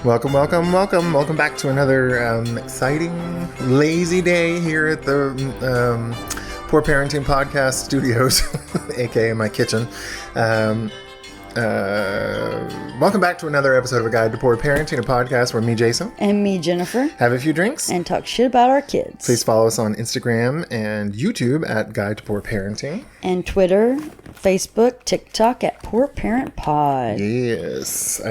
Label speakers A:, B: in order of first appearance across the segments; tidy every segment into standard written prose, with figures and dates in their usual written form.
A: Welcome back to another exciting, lazy day here at the Poor Parenting Podcast Studios, aka my kitchen. Welcome back to another episode of A Guide to Poor Parenting, a podcast where me, Jason,
B: and me, Jennifer,
A: have a few drinks
B: and talk shit about our kids.
A: Please follow us on Instagram and YouTube at Guide to Poor Parenting, and
B: Twitter, Facebook, TikTok at Poor Parent Pod.
A: Yes,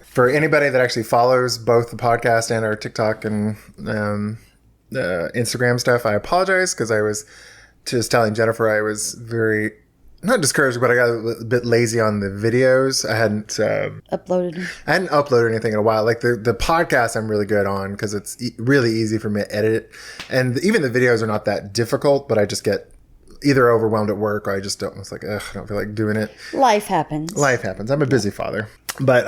A: for anybody that actually follows both the podcast and our TikTok and Instagram stuff, I apologize because I was just telling Jennifer I was very. Not discouraged, but I got a bit lazy on the videos. I hadn't uploaded anything in a while. Like the podcast I'm really good on because it's really easy for me to edit it. And even the videos are not that difficult, but I just get either overwhelmed at work or I just don't. It's like, I don't feel like doing it.
B: Life happens.
A: I'm a busy father. But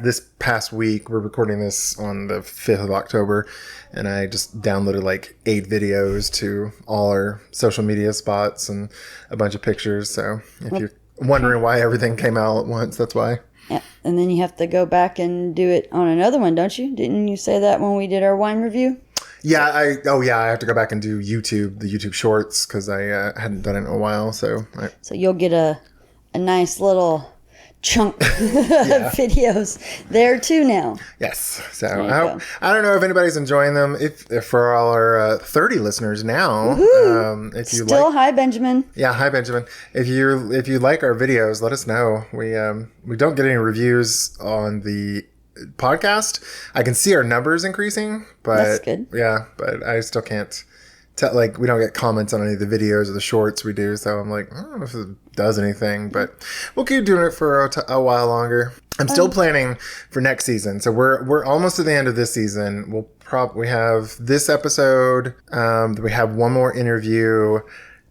A: this past week, we're recording this on the 5th of October, and I just downloaded like 8 videos to all our social media spots and a bunch of pictures. So if you're wondering why everything came out at once, that's why.
B: Yeah, and then you have to go back and do it on another one, don't you? Didn't you say that when we did our wine review?
A: Yeah, I have to go back and do the YouTube Shorts because I hadn't done it in a while. So
B: you'll get a nice little chunk of videos there too now.
A: Yes. So I don't know if anybody's enjoying them. If for all our 30 listeners now, if you
B: still hi Benjamin.
A: Yeah, hi Benjamin. If you like our videos, let us know. We don't get any reviews on the podcast. I can see our numbers increasing, but
B: that's good.
A: Yeah, but I still can't tell. Like we don't get comments on any of the videos or the shorts we do. So I'm like, I don't know if it does anything, but we'll keep doing it for a while longer. I'm still planning for next season. So we're almost to the end of this season. We have this episode. We have one more interview,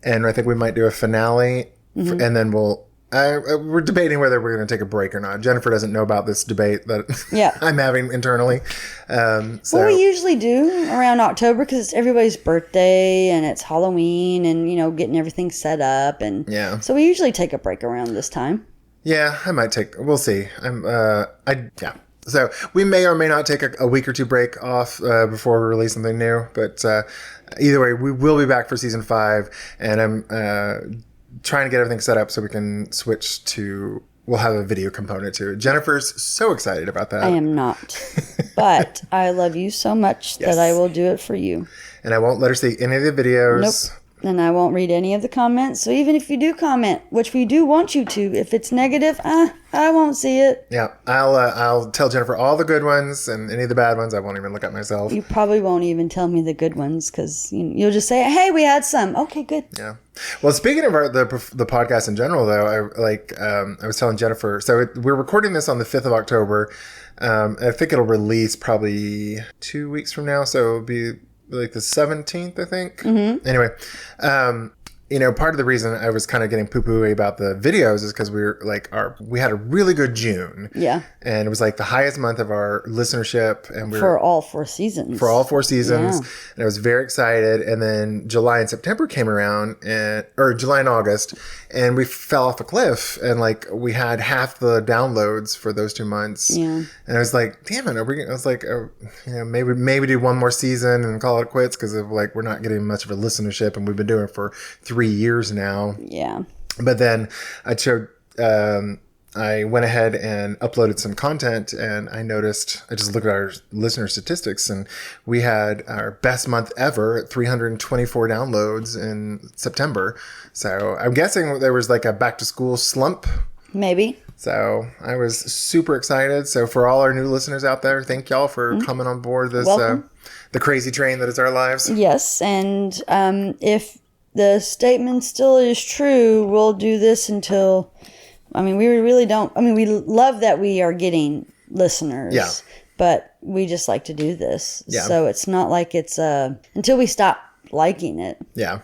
A: and I think we might do a finale, and then we're debating whether we're going to take a break or not. Jennifer doesn't know about this debate that I'm having internally.
B: Well, we usually do around October because it's everybody's birthday and it's Halloween and, getting everything set up. And so we usually take a break around this time. Yeah,
A: I might we'll see. So we may or may not take a week or two break off before we release something new. But either way, we will be back for season 5. And I'm trying to get everything set up so we can switch to. We'll have a video component to it. Jennifer's so excited about that.
B: I am not. But I love you so much that I will do it for you.
A: And I won't let her see any of the videos.
B: Nope. And I won't read any of the comments. So even if you do comment, which we do want you to, if it's negative, I won't see it.
A: Yeah. I'll tell Jennifer all the good ones, and any of the bad ones I won't even look at myself.
B: You probably won't even tell me the good ones because you'll just say, hey, we had some. Okay, good.
A: Yeah. Well, speaking of the podcast in general, though, I was telling Jennifer, so we're recording this on the 5th of October. I think it'll release probably 2 weeks from now. So it'll be like the 17th, I think. Mm-hmm. Anyway, part of the reason I was kind of getting poo-poo about the videos is because we had a really good June.
B: Yeah.
A: And it was like the highest month of our listenership. And
B: for all 4 seasons.
A: Yeah. And I was very excited. And then July and September came around, or July and August, and we fell off a cliff. And we had half the downloads for those 2 months.
B: Yeah.
A: And I was like, damn it. I was like, maybe do one more season and call it quits because we're not getting much of a listenership, and we've been doing it for 3 years now.
B: Yeah.
A: But then I went ahead and uploaded some content, and I just looked at our listener statistics, and we had our best month ever at 324 downloads in September. So I'm guessing there was a back to school slump.
B: Maybe.
A: So I was super excited. So for all our new listeners out there, thank y'all for coming on board this, the crazy train that is our lives.
B: Yes. And if the statement still is true, we'll do this until, we really don't, we love that we are getting listeners.
A: Yeah.
B: But we just like to do this.
A: Yeah.
B: So it's not like it's until we stop liking it.
A: Yeah.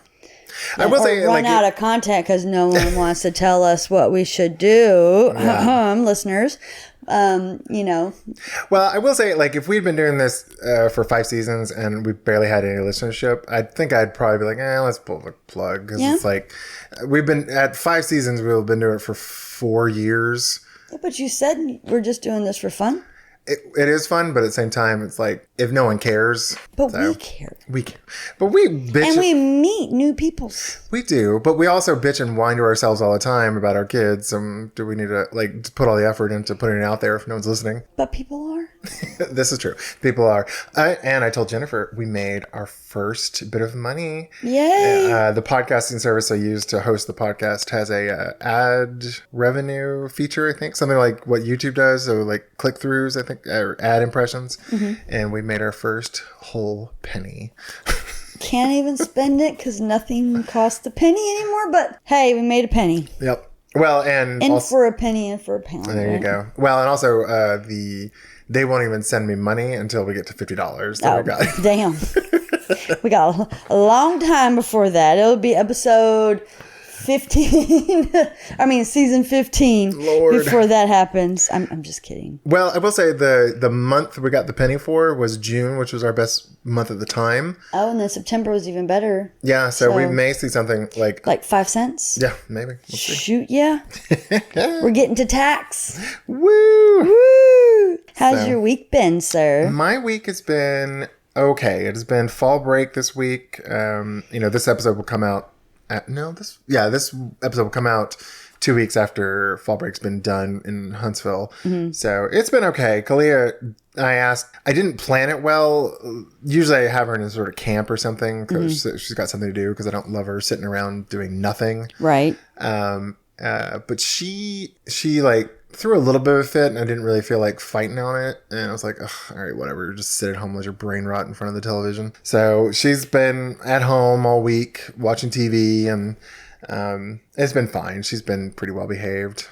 A: I will say,
B: run out of content because no one wants to tell us what we should do, listeners. you know.
A: Well, I will say, like, if we'd been doing this for 5 seasons and we barely had any listenership, I think I'd probably be like, let's pull the plug. Because it's like, we've been at 5 seasons, we've been doing it for 4 years.
B: Yeah, but you said we're just doing this for fun.
A: It is fun, but at the same time, it's like, if no one cares.
B: But we care.
A: We care. But we bitch.
B: And we meet new people.
A: We do, but we also bitch and whine to ourselves all the time about our kids. Do we need to, like, put all the effort into putting it out there if no one's listening?
B: But people are.
A: This is true. People are. And I told Jennifer, we made our first bit of money.
B: Yay!
A: The podcasting service I use to host the podcast has a ad revenue feature, I think. Something like what YouTube does. So, like, click-throughs, I think, or ad impressions. Mm-hmm. And we made our first whole penny.
B: Can't even spend it because nothing costs a penny anymore. But hey, we made a penny.
A: Yep. Well, and
B: also, for a penny and for a pound.
A: There you go. Well, and also they won't even send me money until we get to $50.
B: Oh, damn. We got a long time before that. It'll be episode 15. I mean, season 15.
A: Lord.
B: Before that happens. I'm just kidding.
A: Well, I will say the month we got the penny for was June, which was our best month at the time.
B: Oh, and then September was even better.
A: Yeah, so we may see something like
B: 5 cents.
A: Yeah, maybe. We'll see.
B: Shoot, yeah. We're getting to tax.
A: Woo!
B: Woo! How's your week been, sir?
A: My week has been okay. It has been fall break this week. This episode will come out. This episode will come out 2 weeks after fall break's been done in Huntsville. Mm-hmm. So it's been okay. Kalia, I didn't plan it well. Usually I have her in a sort of camp or something because she's got something to do because I don't love her sitting around doing nothing.
B: Right.
A: But she like threw a little bit of a fit and I didn't really feel like fighting on it. And I was like, all right, whatever. Just sit at home, let your brain rot in front of the television. So she's been at home all week watching TV and it's been fine. She's been pretty well behaved.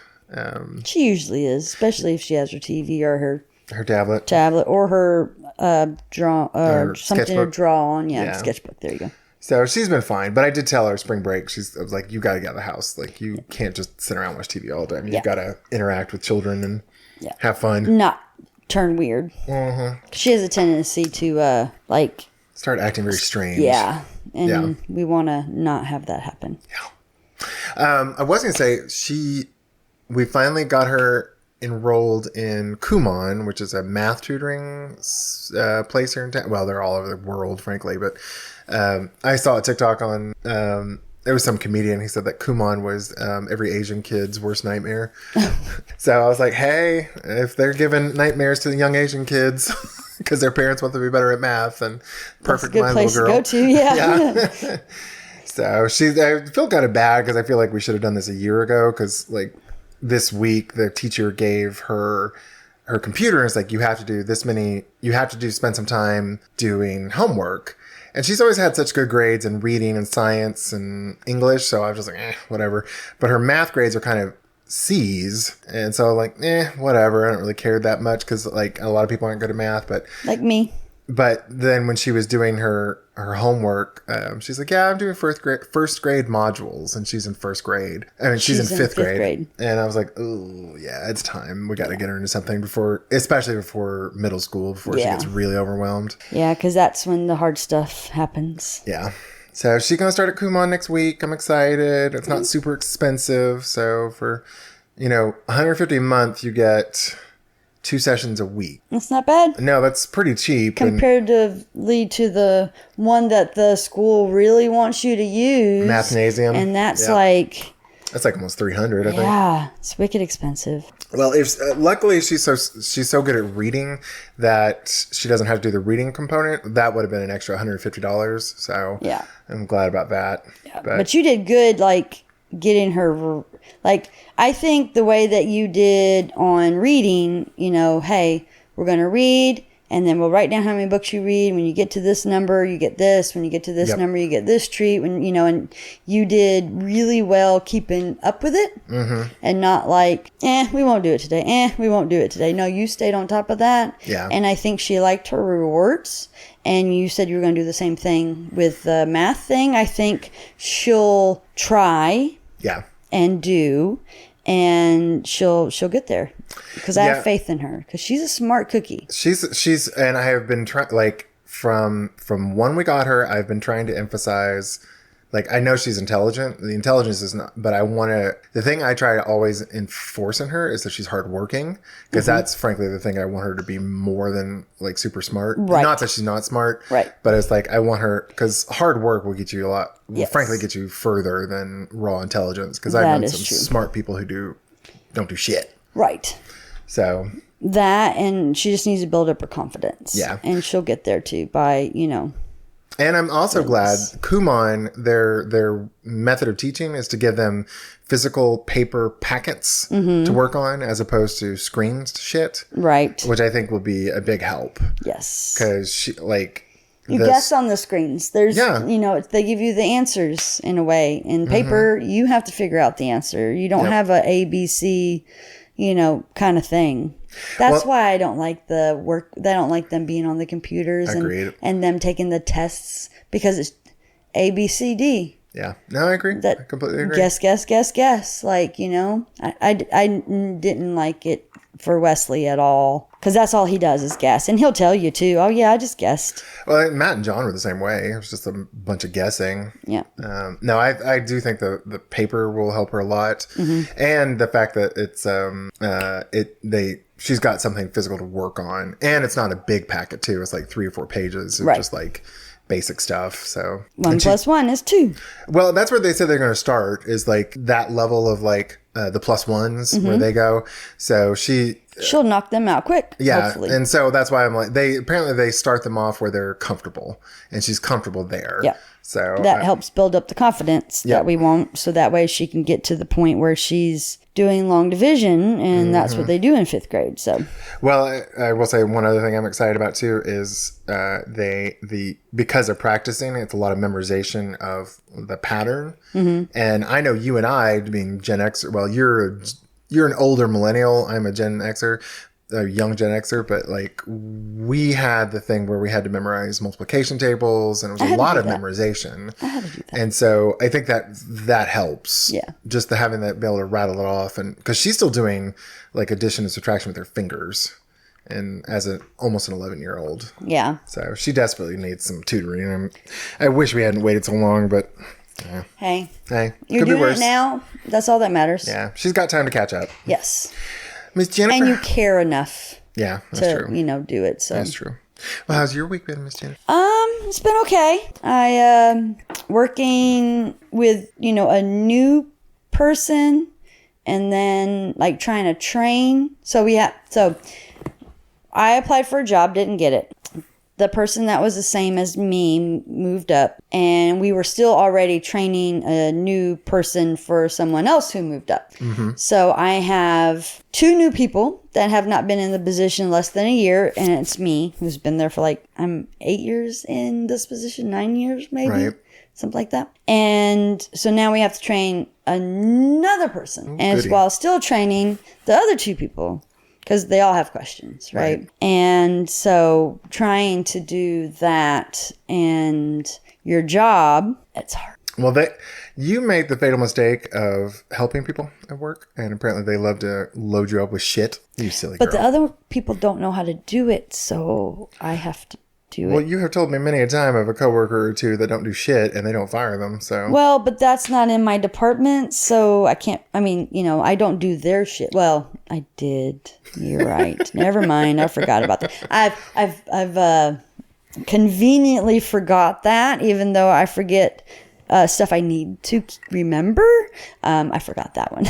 B: She usually is, especially if she has her TV or her
A: tablet
B: or her something
A: sketchbook.
B: to draw on. Yeah, sketchbook. There you go.
A: So she's been fine, but I did tell her spring break. I was like, you got to get out of the house. Like, you can't just sit around and watch TV all the time. You've got to interact with children and have fun.
B: Not turn weird.
A: Mm-hmm.
B: She has a tendency to
A: start acting very strange.
B: Yeah, and we want to not have that happen.
A: Yeah. I was going to say we finally got her enrolled in Kumon, which is a math tutoring place here in town. Well, they're all over the world, frankly, but I saw a TikTok on there was some comedian. He said that Kumon was every Asian kid's worst nightmare. So I was like, hey, if they're giving nightmares to the young Asian kids because their parents want them to be better at math, and perfect my little girl.
B: That's a good place to go to.
A: Yeah. So I feel kind of bad because I feel like we should have done this a year ago because like this week the teacher gave her computer and it's like, you have to spend some time doing homework. And she's always had such good grades in reading and science and English. So I was just like, whatever. But her math grades are kind of C's. And so like, whatever. I don't really care that much because like a lot of people aren't good at math. But
B: like me. But
A: then when she was doing her homework, she's like, I'm doing first grade modules. And she's in first grade. I mean, she's in fifth grade. And I was like, oh, yeah, it's time. We got to get her into something especially before middle school, before she gets really overwhelmed.
B: Yeah, because that's when the hard stuff happens.
A: Yeah. So she's going to start at Kumon next week. I'm excited. It's not super expensive. So for, $150 a month, you get 2 sessions a week. That's
B: not bad.
A: No, that's pretty cheap.
B: Comparatively to the one that the school really wants you to use.
A: Mathnasium.
B: And that's
A: that's like almost $300, I think.
B: Yeah, it's wicked expensive.
A: Well, luckily she's so good at reading that she doesn't have to do the reading component. That would have been an extra $150. So yeah, I'm glad about that.
B: Yeah, but you did good, like getting her. Like I think the way that you did on reading, hey, we're going to read. And then we'll write down how many books you read. When you get to this number, you get this. When you get to this number, you get this treat. When and you did really well keeping up with it, and not like, we won't do it today. We won't do it today. No, you stayed on top of that.
A: Yeah.
B: And I think she liked her rewards. And you said you were going to do the same thing with the math thing. I think she'll try.
A: Yeah.
B: And do. and she'll get there because I have faith in her because she's a smart cookie.
A: She's and I have been trying, like, from when we got her, I've been trying to emphasize, like, I know she's intelligent. The intelligence is not, but the thing I try to always enforce in her is that she's hardworking, because that's frankly the thing I want her to be more than, like, super smart.
B: Right.
A: Not that she's not smart.
B: Right.
A: But it's like, I want her, because hard work will get you frankly get you further than raw intelligence. Because I've known some smart people who don't do shit.
B: Right.
A: So.
B: That, and she just needs to build up her confidence.
A: Yeah.
B: And she'll get there too by,
A: And I'm also glad Kumon, their method of teaching is to give them physical paper packets to work on as opposed to screen shit.
B: Right.
A: Which I think will be a big help.
B: Yes.
A: Because
B: you guess on the screens. There's, they give you the answers in a way. In paper, you have to figure out the answer. You don't have a A, B, C, kind of thing. That's why I don't like the work. I don't like them being on the computers and them taking the tests, because it's A, B, C, D.
A: Yeah. No, I agree. I completely agree.
B: Guess. Like, I didn't like it for Wesley at all, because that's all he does is guess. And he'll tell you too, oh yeah, I just guessed.
A: Well, Matt and John were the same way. It was just a bunch of guessing.
B: Yeah.
A: No, I do think the paper will help her a lot. And the fact that it's, she's got something physical to work on, and it's not a big packet too. It's like 3 or 4 pages of just like basic stuff. So
B: 1 + 1 is 2.
A: Well, that's where they said they're going to start, is like that level of like the +1s where they go. So she'll
B: knock them out quick.
A: Yeah.
B: Hopefully.
A: And so that's why I'm like, they start them off where they're comfortable, and she's comfortable there.
B: Yeah.
A: So
B: that helps build up the confidence that we want, so that way she can get to the point where she's doing long division, and that's what they do in 5th grade. So,
A: well, I will say one other thing I'm excited about too is because they're practicing, it's a lot of memorization of the pattern. And I know you and I, being Gen X, well, you're an older millennial. I'm a Gen Xer. A young Gen Xer, but like we had the thing where we had to memorize multiplication tables, and it was a lot of memorization.
B: I had to do that.
A: And so I think that helps.
B: Yeah. Just
A: having that, be able to rattle it off, and because she's still doing like addition and subtraction with her fingers, and as almost an 11-year-old.
B: Yeah.
A: So she desperately needs some tutoring. I wish we hadn't waited so long, but. Yeah.
B: Hey,
A: could
B: you're
A: be
B: doing
A: worse.
B: it now. That's all that matters.
A: Yeah, she's got time to catch up.
B: Yes.
A: Miss Jennifer.
B: And you care enough.
A: Yeah, that's true.
B: Do it. So
A: that's true. Well, how's your week been, Miss Jennifer?
B: It's been okay. I working with a new person, and then like trying to train. So I applied for a job, didn't get it. The person that was the same as me moved up, and we were still already training a new person for someone else who moved up. So I have 2 new people that have not been in the position less than a year, and it's me, who's been there for I'm 8 years in this position, 9 years maybe, something like that. And so now we have to train another person, and it's while still training the other 2 people, because they all have questions, right? And so trying to do that and your job, it's hard.
A: Well, you made the fatal mistake of helping people at work, and apparently they love to load you up with shit. You silly girl.
B: But the other people don't know how to do it, so I have to do it.
A: Well, you have told me many a time of a coworker or 2 that don't do shit, and they don't fire them, so.
B: Well, but that's not in my department, so I can't, I don't do their shit. Well, I did. You're right. Never mind. I forgot about that. I've conveniently forgot that, even though I forget stuff I need to remember. I forgot that one.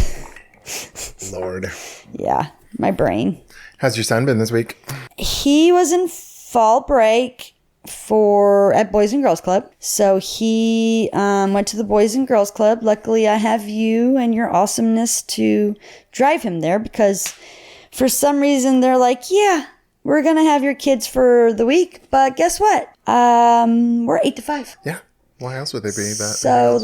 A: Lord.
B: Yeah, my brain.
A: How's your son been this week?
B: He was in fall break at Boys and Girls Club. So he went to the Boys and Girls Club. Luckily, I have you and your awesomeness to drive him there, because for some reason they're like, yeah, we're going to have your kids for the week. But guess what? We're 8 to 5.
A: Yeah. Why else would they be that?
B: So,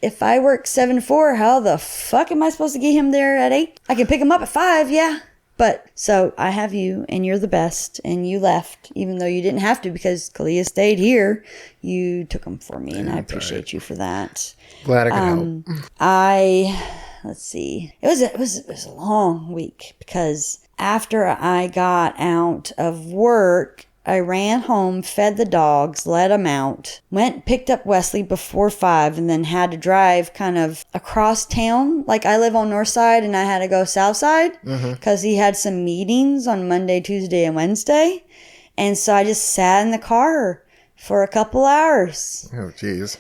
B: if I work 7 to 4, how the fuck am I supposed to get him there at 8? I can pick him up at 5, yeah. But, so I have you, and you're the best, and you left, even though you didn't have to, because Kalia stayed here. You took him for me, and I appreciate you for that.
A: Glad I could help.
B: let's see. It was a long week because after I got out of work, I ran home, fed the dogs, let them out, went, picked up Wesley before 5, and then had to drive kind of across town. Like, I live on north side, and I had to go south side because he had some meetings on Monday, Tuesday, and Wednesday. And so I just sat in the car for a couple hours.
A: Oh, jeez.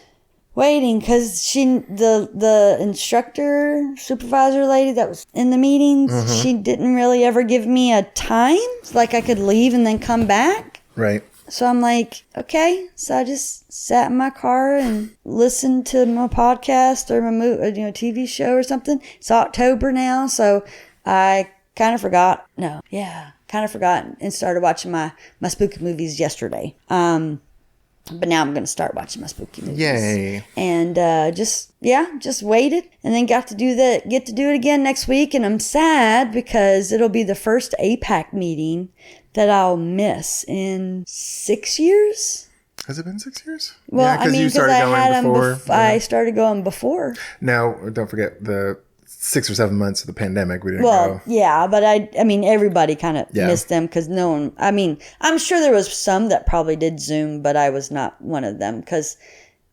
B: Waiting, because the instructor, supervisor lady that was in the meetings, she didn't really ever give me a time. Like, I could leave and then come back.
A: Right.
B: So I'm like, okay. So I just sat in my car and listened to my podcast or my TV show or something. It's October now, so I kind of forgot. Kind of forgot and started watching my spooky movies yesterday. But now I'm going to start watching my spooky movies.
A: Yay.
B: And just waited and then get to do it again next week. And I'm sad because it'll be the first APAC meeting that I'll miss in 6 years.
A: Has it been 6 years?
B: Well,
A: yeah, because
B: I started going before.
A: Now, don't forget the 6 or 7 months of the pandemic. We didn't go.
B: Well, yeah, but I mean, everybody kind of missed them because no one, I mean, I'm sure there was some that probably did Zoom, but I was not one of them because,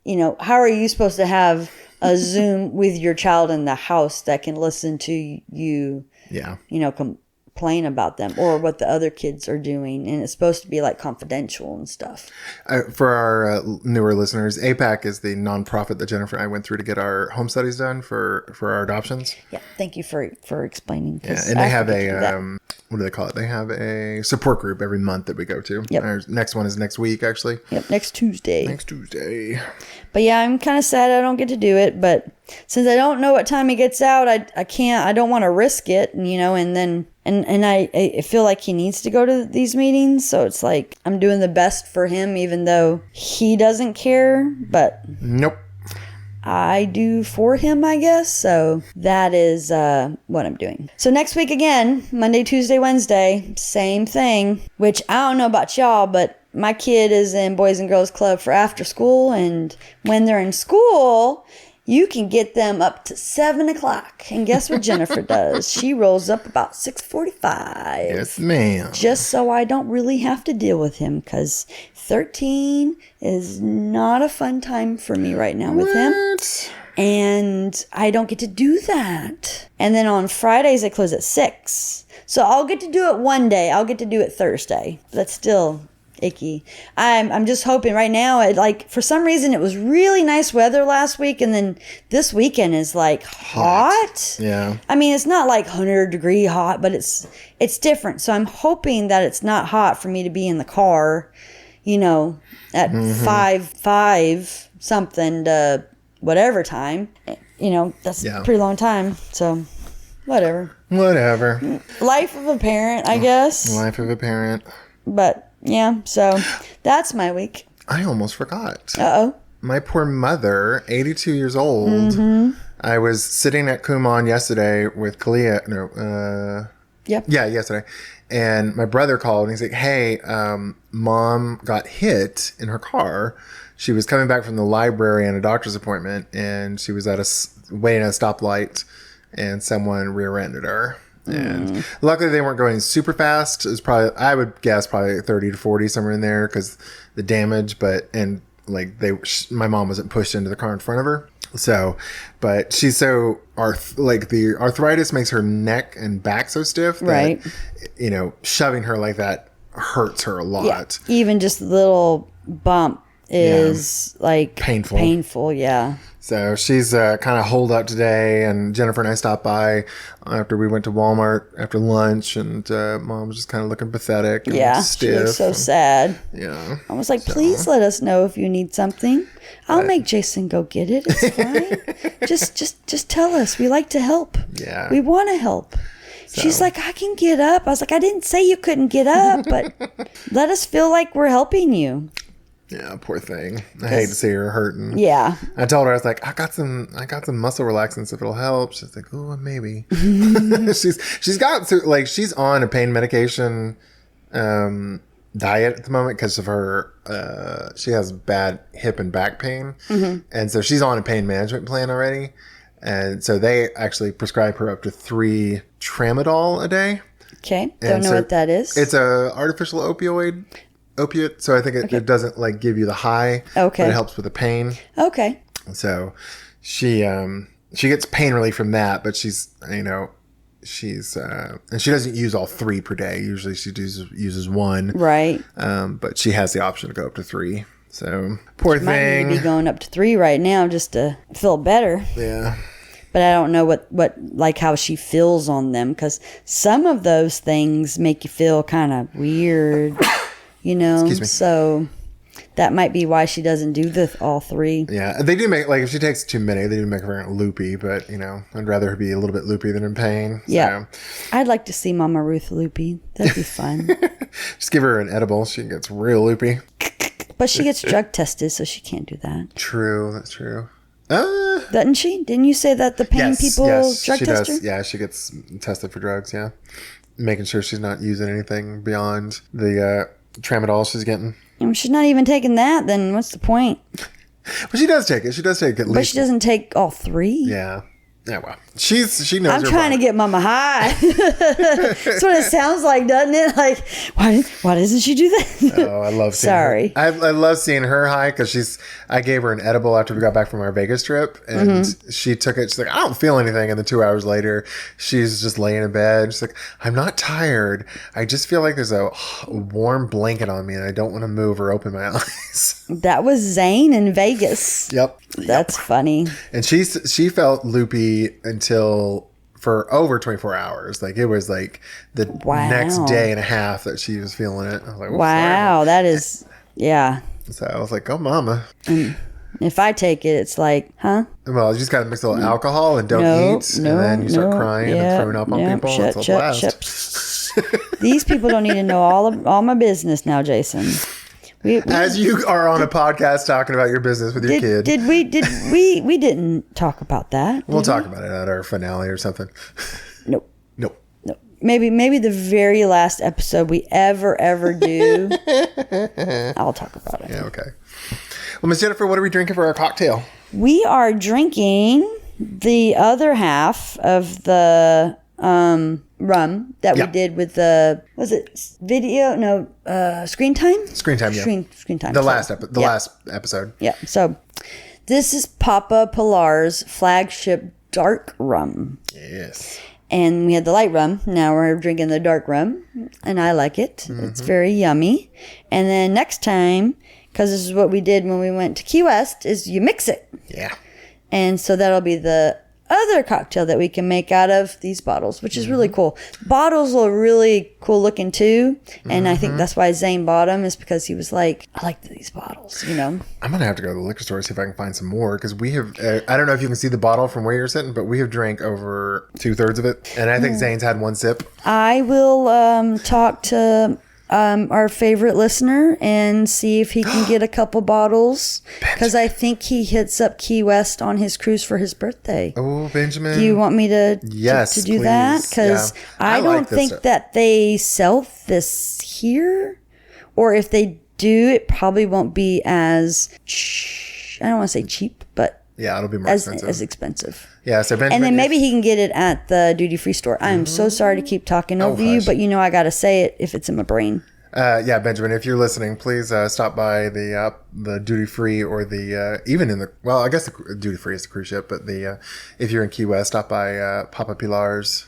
B: how are you supposed to have a Zoom with your child in the house that can listen to you, complain about them or what the other kids are doing, and it's supposed to be like confidential and stuff.
A: For our newer listeners, APAC is the nonprofit that Jennifer and I went through to get our home studies done for our adoptions.
B: Yeah, thank you for explaining.
A: Yeah, and they have what do they call it? They have a support group every month that we go to.
B: Yep.
A: Our next one is next week, actually.
B: Yep, next Tuesday. But yeah, I'm kind of sad I don't get to do it. But since I don't know what time he gets out, I don't want to risk it, and then I feel like he needs to go to these meetings. So it's like I'm doing the best for him, even though he doesn't care. But
A: nope.
B: I do for him, I guess. So that is what I'm doing. So next week again, Monday, Tuesday, Wednesday, same thing, which I don't know about y'all, but my kid is in Boys and Girls Club for after school. And when they're in school, you can get them up to 7 o'clock. And guess what Jennifer does? She rolls up about 6:45.
A: Yes, ma'am.
B: Just so I don't really have to deal with him because 13 is not a fun time for me right now with him. And I don't get to do that. And then on Fridays, they close at 6. So I'll get to do it one day. I'll get to do it Thursday. That's still icky. I'm just hoping right now, for some reason, it was really nice weather last week. And then this weekend is like hot.
A: Yeah.
B: I mean, it's not like 100-degree hot, but it's different. So I'm hoping that it's not hot for me to be in the car, at 5 something to whatever time. That's a pretty long time. So whatever. Life of a parent, I guess.
A: Life of a parent.
B: But yeah, so that's my week.
A: I almost forgot.
B: Uh-oh.
A: My poor mother, 82 years old. I was sitting at Kumon yesterday with Kalia.
B: Yep.
A: Yeah, yesterday. And my brother called and he's like, hey, Mom got hit in her car. She was coming back from the library and a doctor's appointment, and she was waiting at a stoplight, and someone rear-ended her. And luckily they weren't going super fast. It was probably, I would guess, probably 30 to 40 somewhere in there because the damage. My mom wasn't pushed into the car in front of her. So, but she's so the arthritis makes her neck and back so stiff that shoving her like that hurts her a lot.
B: Yeah. Even just a little bump is painful. Yeah.
A: So she's kind of holed up today, and Jennifer and I stopped by after we went to Walmart after lunch, and Mom was just kind of looking pathetic and stiff.
B: She looks so sad.
A: Yeah.
B: I was like, please let us know if you need something. I'll make Jason go get it. It's fine. just tell us. We like to help.
A: Yeah.
B: We want to help. So. She's like, I can get up. I was like, I didn't say you couldn't get up, but let us feel like we're helping you.
A: Yeah, poor thing. I hate to see her hurting.
B: Yeah.
A: I told her, I was like, I got some muscle relaxants if it'll help. She's like, oh, maybe. she's on a pain medication diet at the moment because of her she has bad hip and back pain. And so she's on a pain management plan already. And so they actually prescribe her up to 3 tramadol a day.
B: Okay. Don't know what that is.
A: It's a artificial opiate. So I think it doesn't like give you the high.
B: Okay.
A: But it helps with the pain.
B: Okay.
A: So she gets pain relief from that, but she's and she doesn't use all 3 per day. Usually she uses 1.
B: Right.
A: But she has the option to go up to 3. So poor
B: Might
A: thing.
B: need to be going up to 3 right now just to feel better.
A: Yeah.
B: But I don't know what like how she feels on them, because some of those things make you feel kind of weird,
A: Excuse me.
B: So that might be why she doesn't do all 3.
A: Yeah, they do make, like, if she takes too many, they do make her loopy, but, I'd rather her be a little bit loopy than in pain.
B: Yeah.
A: So.
B: I'd like to see Mama Ruth loopy. That'd be fun.
A: Just give her an edible. She gets real loopy.
B: But she gets drug tested, so she can't do that.
A: True, that's true.
B: Doesn't she? Didn't you say that the pain people drug
A: she
B: test her?
A: does. Yeah, she gets tested for drugs, yeah. Making sure she's not using anything beyond the tramadol she's getting.
B: If she's not even taking that, then what's the point?
A: But she does take it. She does take at least.
B: But she doesn't take all 3?
A: Yeah. Yeah, well, she knows.
B: I'm trying to get Mama high. That's what it sounds like, doesn't it? Like, why doesn't she do that?
A: Oh, I love seeing
B: Sorry.
A: her. I love seeing her high because I gave her an edible after we got back from our Vegas trip, and she took it. She's like, I don't feel anything. And then 2 hours later, she's just laying in bed. She's like, I'm not tired. I just feel like there's a warm blanket on me, and I don't want to move or open my eyes.
B: That was Zane in Vegas.
A: Yep.
B: That's funny.
A: And she felt loopy for over 24 hours. Like, it was like the next day and a half that she was feeling it. I was like,
B: wow, that is, yeah.
A: So I was like, oh, mama.
B: If I take it, it's like, huh?
A: Well, you just got to mix a little alcohol and don't eat. And then you start crying and throwing up on people. It's a blast.
B: These people don't need to know all my business now, Jason.
A: As you are on a podcast talking about your business with your kid.
B: We didn't talk about that.
A: We'll talk about it at our finale or something.
B: Nope.
A: Nope.
B: Maybe the very last episode we ever do. I'll talk about it.
A: Yeah, okay. Well, Miss Jennifer, what are we drinking for our cocktail? We
B: are drinking the other half of the rum that we did with the, was it video? No, screen time?
A: Screen time, yeah.
B: Screen time.
A: The last episode.
B: Yeah. So this is Papa Pilar's Flagship dark rum.
A: Yes.
B: And we had the light rum. Now we're drinking the dark rum. And I like it. Mm-hmm. It's very yummy. And then next time, because this is what we did when we went to Key West, is you mix it.
A: Yeah.
B: And so that'll be the other cocktail that we can make out of these bottles, which is really cool. Bottles are really cool looking too. And I think that's why Zane bought them, is because he was like, I like these bottles, I'm
A: going to have to go to the liquor store and see if I can find some more, because we have, I don't know if you can see the bottle from where you're sitting, but we have drank over 2/3 of it. And I think Zane's had 1 sip.
B: I will talk to our favorite listener and see if he can get a couple bottles, because I think he hits up Key West on his cruise for his birthday.
A: Oh, Benjamin.
B: Do you want me to do
A: please.
B: that? Because I don't think that they sell this here, or if they do, it probably won't be as, I don't want to say cheap, but
A: it'll be more expensive.
B: As expensive.
A: Yeah, so Benjamin,
B: and then maybe he can get it at the duty-free store. I am so sorry to keep talking over you, but I got to say it if it's in my brain.
A: Benjamin, if you're listening, please stop by the duty-free, or the even in the, well, I guess the duty-free is the cruise ship, but if you're in Key West, stop by Papa Pilar's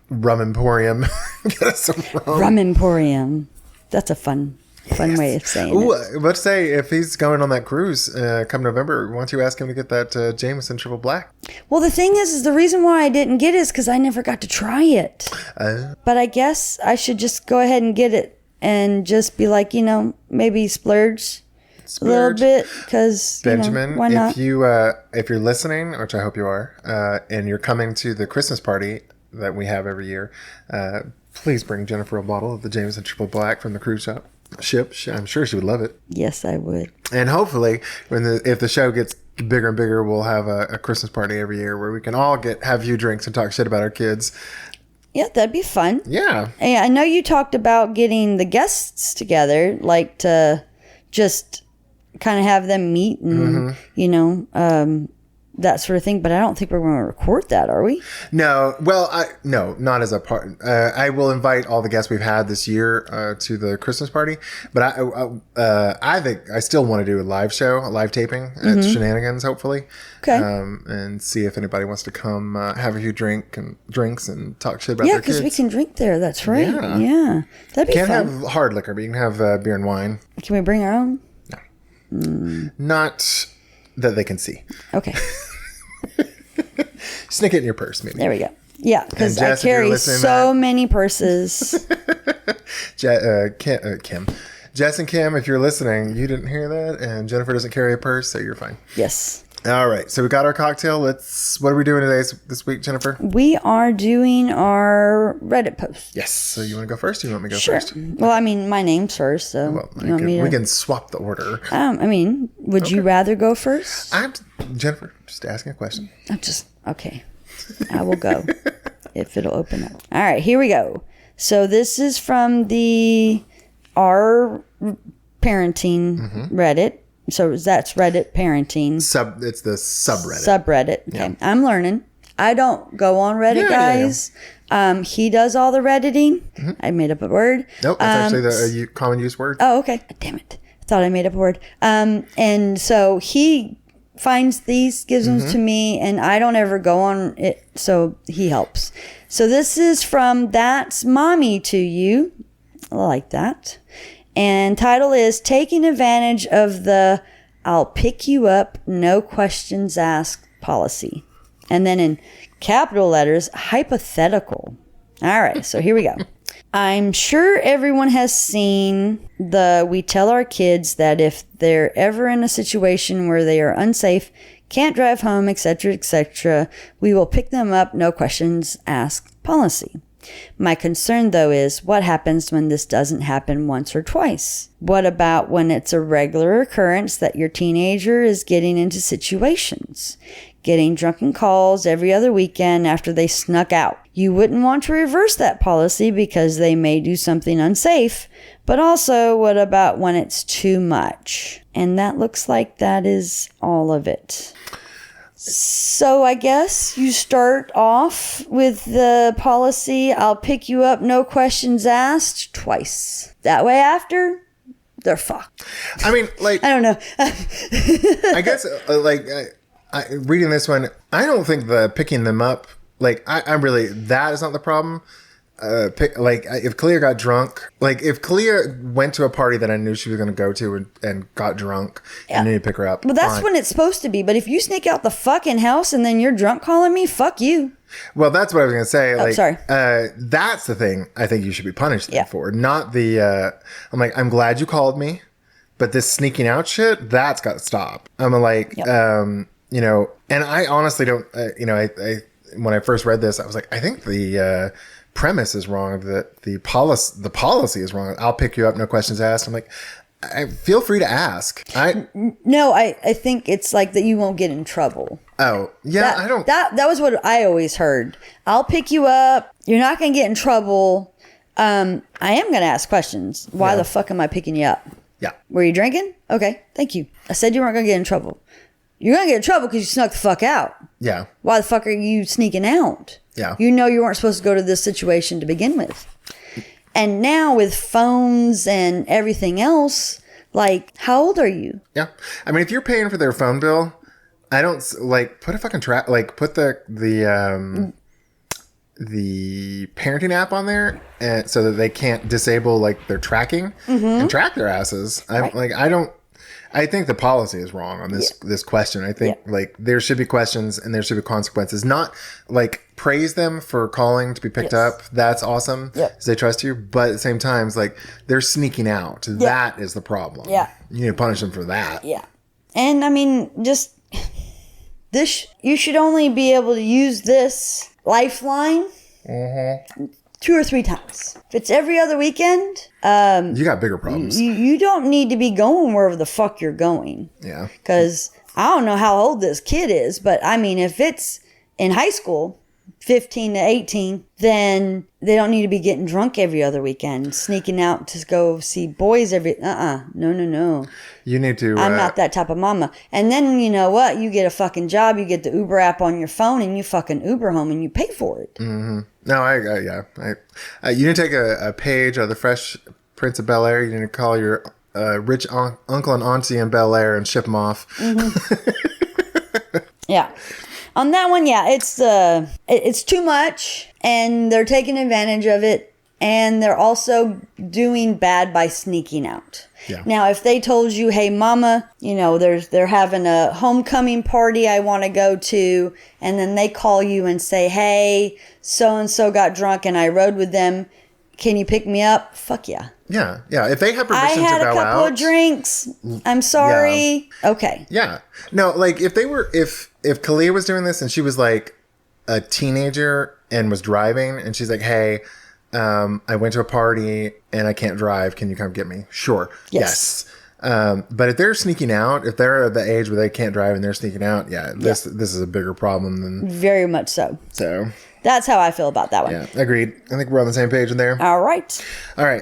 A: Rum Emporium. Get us some rum.
B: Rum Emporium. That's a fun way of saying it.
A: Let's say if he's going on that cruise come November, why don't you ask him to get that Jameson Triple Black?
B: Well, the thing is the reason why I didn't get it is because I never got to try it. But I guess I should just go ahead and get it and just be like, maybe splurge a little bit, because
A: Benjamin,
B: why not?
A: If you're listening, which I hope you are, and you're coming to the Christmas party that we have every year, please bring Jennifer a bottle of the Jameson Triple Black from the cruise ship. I'm sure she would love it.
B: Yes, I would.
A: And hopefully, if the show gets bigger and bigger, we'll have a Christmas party every year where we can all have a few drinks and talk shit about our kids.
B: Yeah, that'd be fun.
A: Yeah.
B: And I know you talked about getting the guests together, like to just kind of have them meet and that sort of thing. But I don't think we're going to record that, are we?
A: No. Well, no, not as a part. I will invite all the guests we've had this year to the Christmas party. But I think I still want to do a live show, a live taping at Shenanigans, hopefully.
B: Okay.
A: And see if anybody wants to come have a few drinks and talk shit about their kids.
B: Yeah, because we can drink there. That's right. Yeah. That'd be
A: Can't
B: fun.
A: have hard liquor, but you can have beer and wine.
B: Can we bring our own?
A: Not that they can see.
B: Okay.
A: Sneak it in your purse, maybe.
B: There we go. Yeah, because I
A: Jess, if you're
B: carry
A: listening to
B: so
A: that-
B: many purses.
A: Kim. Jess and Kim, if you're listening, you didn't hear that, and Jennifer doesn't carry a purse, so you're fine.
B: Yes.
A: All right, so we got our cocktail. What are we doing this week, Jennifer?
B: We are doing our Reddit post.
A: Yes. So you want to go first, or you want me to go
B: Sure.
A: first?
B: Well, I mean, my name's first, so
A: Well,
B: you want me to...
A: we can swap the order.
B: I mean, would you rather go first?
A: Jennifer, just asking a question.
B: Okay. I will go if it'll open up. All right, here we go. So this is from the our parenting Reddit. So that's Reddit parenting.
A: It's the subreddit.
B: Subreddit. Okay. Yeah. I'm learning. I don't go on Reddit, guys. Yeah. He does all the Redditing. I made up a word.
A: Nope, that's actually the common use word.
B: Oh, okay. Damn it. I thought I made up a word. And so he finds these, gives them to me, and I don't ever go on it, so he helps. So this is from That's Mommy to You. I like that. And title is Taking Advantage of the I'll Pick You Up, No Questions Asked policy. And then in capital letters, hypothetical. All right, so here we go. I'm sure everyone has seen we tell our kids that if they're ever in a situation where they are unsafe, can't drive home, etc., we will pick them up, no questions asked policy. My concern, though, is what happens when this doesn't happen once or twice? What about when it's a regular occurrence that your teenager is getting into situations? Getting drunken calls every other weekend after they snuck out. You wouldn't want to reverse that policy because they may do something unsafe, but also what about when it's too much? And that looks like that is all of it. So I guess you start off with the policy, I'll pick you up, no questions asked, twice. That way after, they're fucked.
A: I mean, like...
B: I don't know.
A: I guess, reading this one, I don't think the picking them up, I'm really... That is not the problem. If Clea got drunk, if Clea went to a party that I knew she was going to go to and got drunk and I need to pick her up.
B: Well, that's when it's supposed to be. But if you sneak out the fucking house and then you're drunk calling me, fuck you.
A: Well, that's what I was going to say.
B: Sorry.
A: That's the thing I think you should be punished for. Not the, I'm glad you called me, but this sneaking out shit, that's got to stop. I'm and I honestly don't, when I first read this, I was like, I think the, premise is wrong, that the policy is wrong. I'll pick you up, no questions asked. I'm like, feel free to ask.
B: No, I think it's like that you won't get in trouble.
A: Oh, yeah, I don't.
B: That was what I always heard. I'll pick you up. You're not going to get in trouble. I am going to ask questions. Why the fuck am I picking you up?
A: Yeah.
B: Were you drinking? Okay, thank you. I said you weren't going to get in trouble. You're going to get in trouble because you snuck the fuck out.
A: Yeah.
B: Why the fuck are you sneaking out?
A: Yeah.
B: You know you weren't supposed to go to this situation to begin with. And now with phones and everything else, how old are you?
A: Yeah. I mean, if you're paying for their phone bill, I don't, put a fucking put the parenting app on there so that they can't disable, their tracking and track their asses. I think the policy is wrong on this question. I think there should be questions and there should be consequences. Not praise them for calling to be picked up. That's awesome. Because they trust you. But at the same time, it's they're sneaking out. That is the problem. Yeah. You need to punish them for that.
B: Yeah. And I mean, just this, you should only be able to use this lifeline 2 or 3 times. If it's every other weekend,
A: you got bigger problems.
B: You don't need to be going wherever the fuck you're going.
A: Yeah.
B: Because I don't know how old this kid is, but I mean, if it's in high school, 15 to 18, then they don't need to be getting drunk every other weekend, sneaking out to go see boys no.
A: You need to.
B: I'm not that type of mama. And then you know what? You get a fucking job, you get the Uber app on your phone, and you fucking Uber home and you pay for it.
A: Mm-hmm. No, you need to take a page out of the Fresh Prince of Bel-Air. You need to call your rich uncle and auntie in Bel-Air and ship them off.
B: Mm-hmm. Yeah. On that one, yeah, it's too much, and they're taking advantage of it, and they're also doing bad by sneaking out.
A: Yeah.
B: Now, if they told you, hey, mama, you know, they're having a homecoming party I want to go to, and then they call you and say, hey, so-and-so got drunk and I rode with them, can you pick me up? Fuck yeah.
A: Yeah. If they have permission to go out.
B: I had a couple of drinks. I'm sorry. Yeah. Okay.
A: Yeah. No, like if Kalia was doing this and she was like a teenager and was driving and she's like, hey, I went to a party and I can't drive. Can you come get me? Sure. Yes. But if they're sneaking out, if they're at the age where they can't drive and they're sneaking out, this is a bigger problem than.
B: Very much so.
A: So.
B: That's how I feel about that one.
A: Yeah, agreed. I think we're on the same page in there.
B: All right.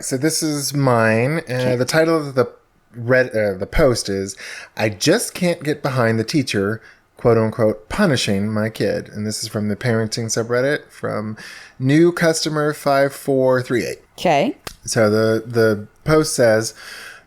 A: So this is mine. The title of the post is, I just can't get behind the teacher, quote unquote, punishing my kid. And this is from the parenting subreddit from new customer 5438.
B: Okay.
A: So the post says,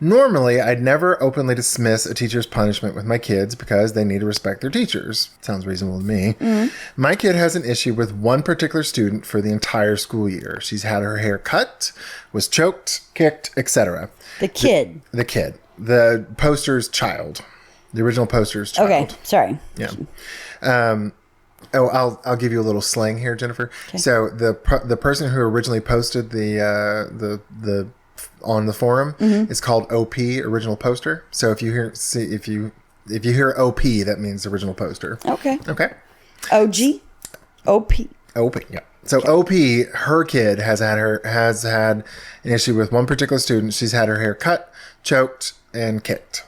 A: normally, I'd never openly dismiss a teacher's punishment with my kids because they need to respect their teachers. Sounds reasonable to me. Mm-hmm. My kid has an issue with one particular student for the entire school year. She's had her hair cut, was choked, kicked, etc.
B: The kid.
A: The kid. The poster's child. The original poster's child.
B: Okay, sorry.
A: Yeah. I'll give you a little slang here, Jennifer. Okay. So the person who originally posted the on the forum, it's called OP, original poster. So if you hear OP, that means original poster.
B: Okay.
A: OG,
B: OP.
A: Yeah. So okay. OP, her kid has had an issue with one particular student. She's had her hair cut, choked, and kicked.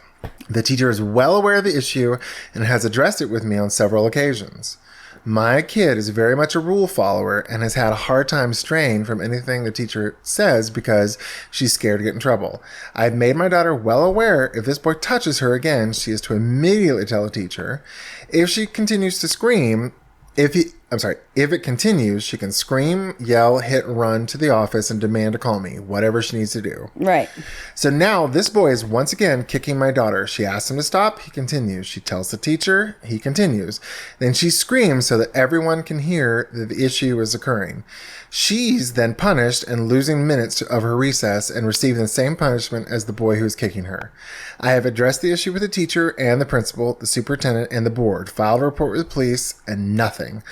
A: The teacher is well aware of the issue and has addressed it with me on several occasions. My kid is very much a rule follower and has had a hard time straying from anything the teacher says because she's scared to get in trouble. I've made my daughter well aware if this boy touches her again, she is to immediately tell the teacher. If she continues to scream, if it continues, she can scream, yell, hit, run to the office and demand to call me, whatever she needs to do.
B: Right.
A: So now this boy is once again kicking my daughter. She asks him to stop. He continues. She tells the teacher. He continues. Then she screams so that everyone can hear that the issue is occurring. She's then punished and losing minutes of her recess and receiving the same punishment as the boy who is kicking her. I have addressed the issue with the teacher and the principal, the superintendent, and the board, filed a report with the police, and nothing.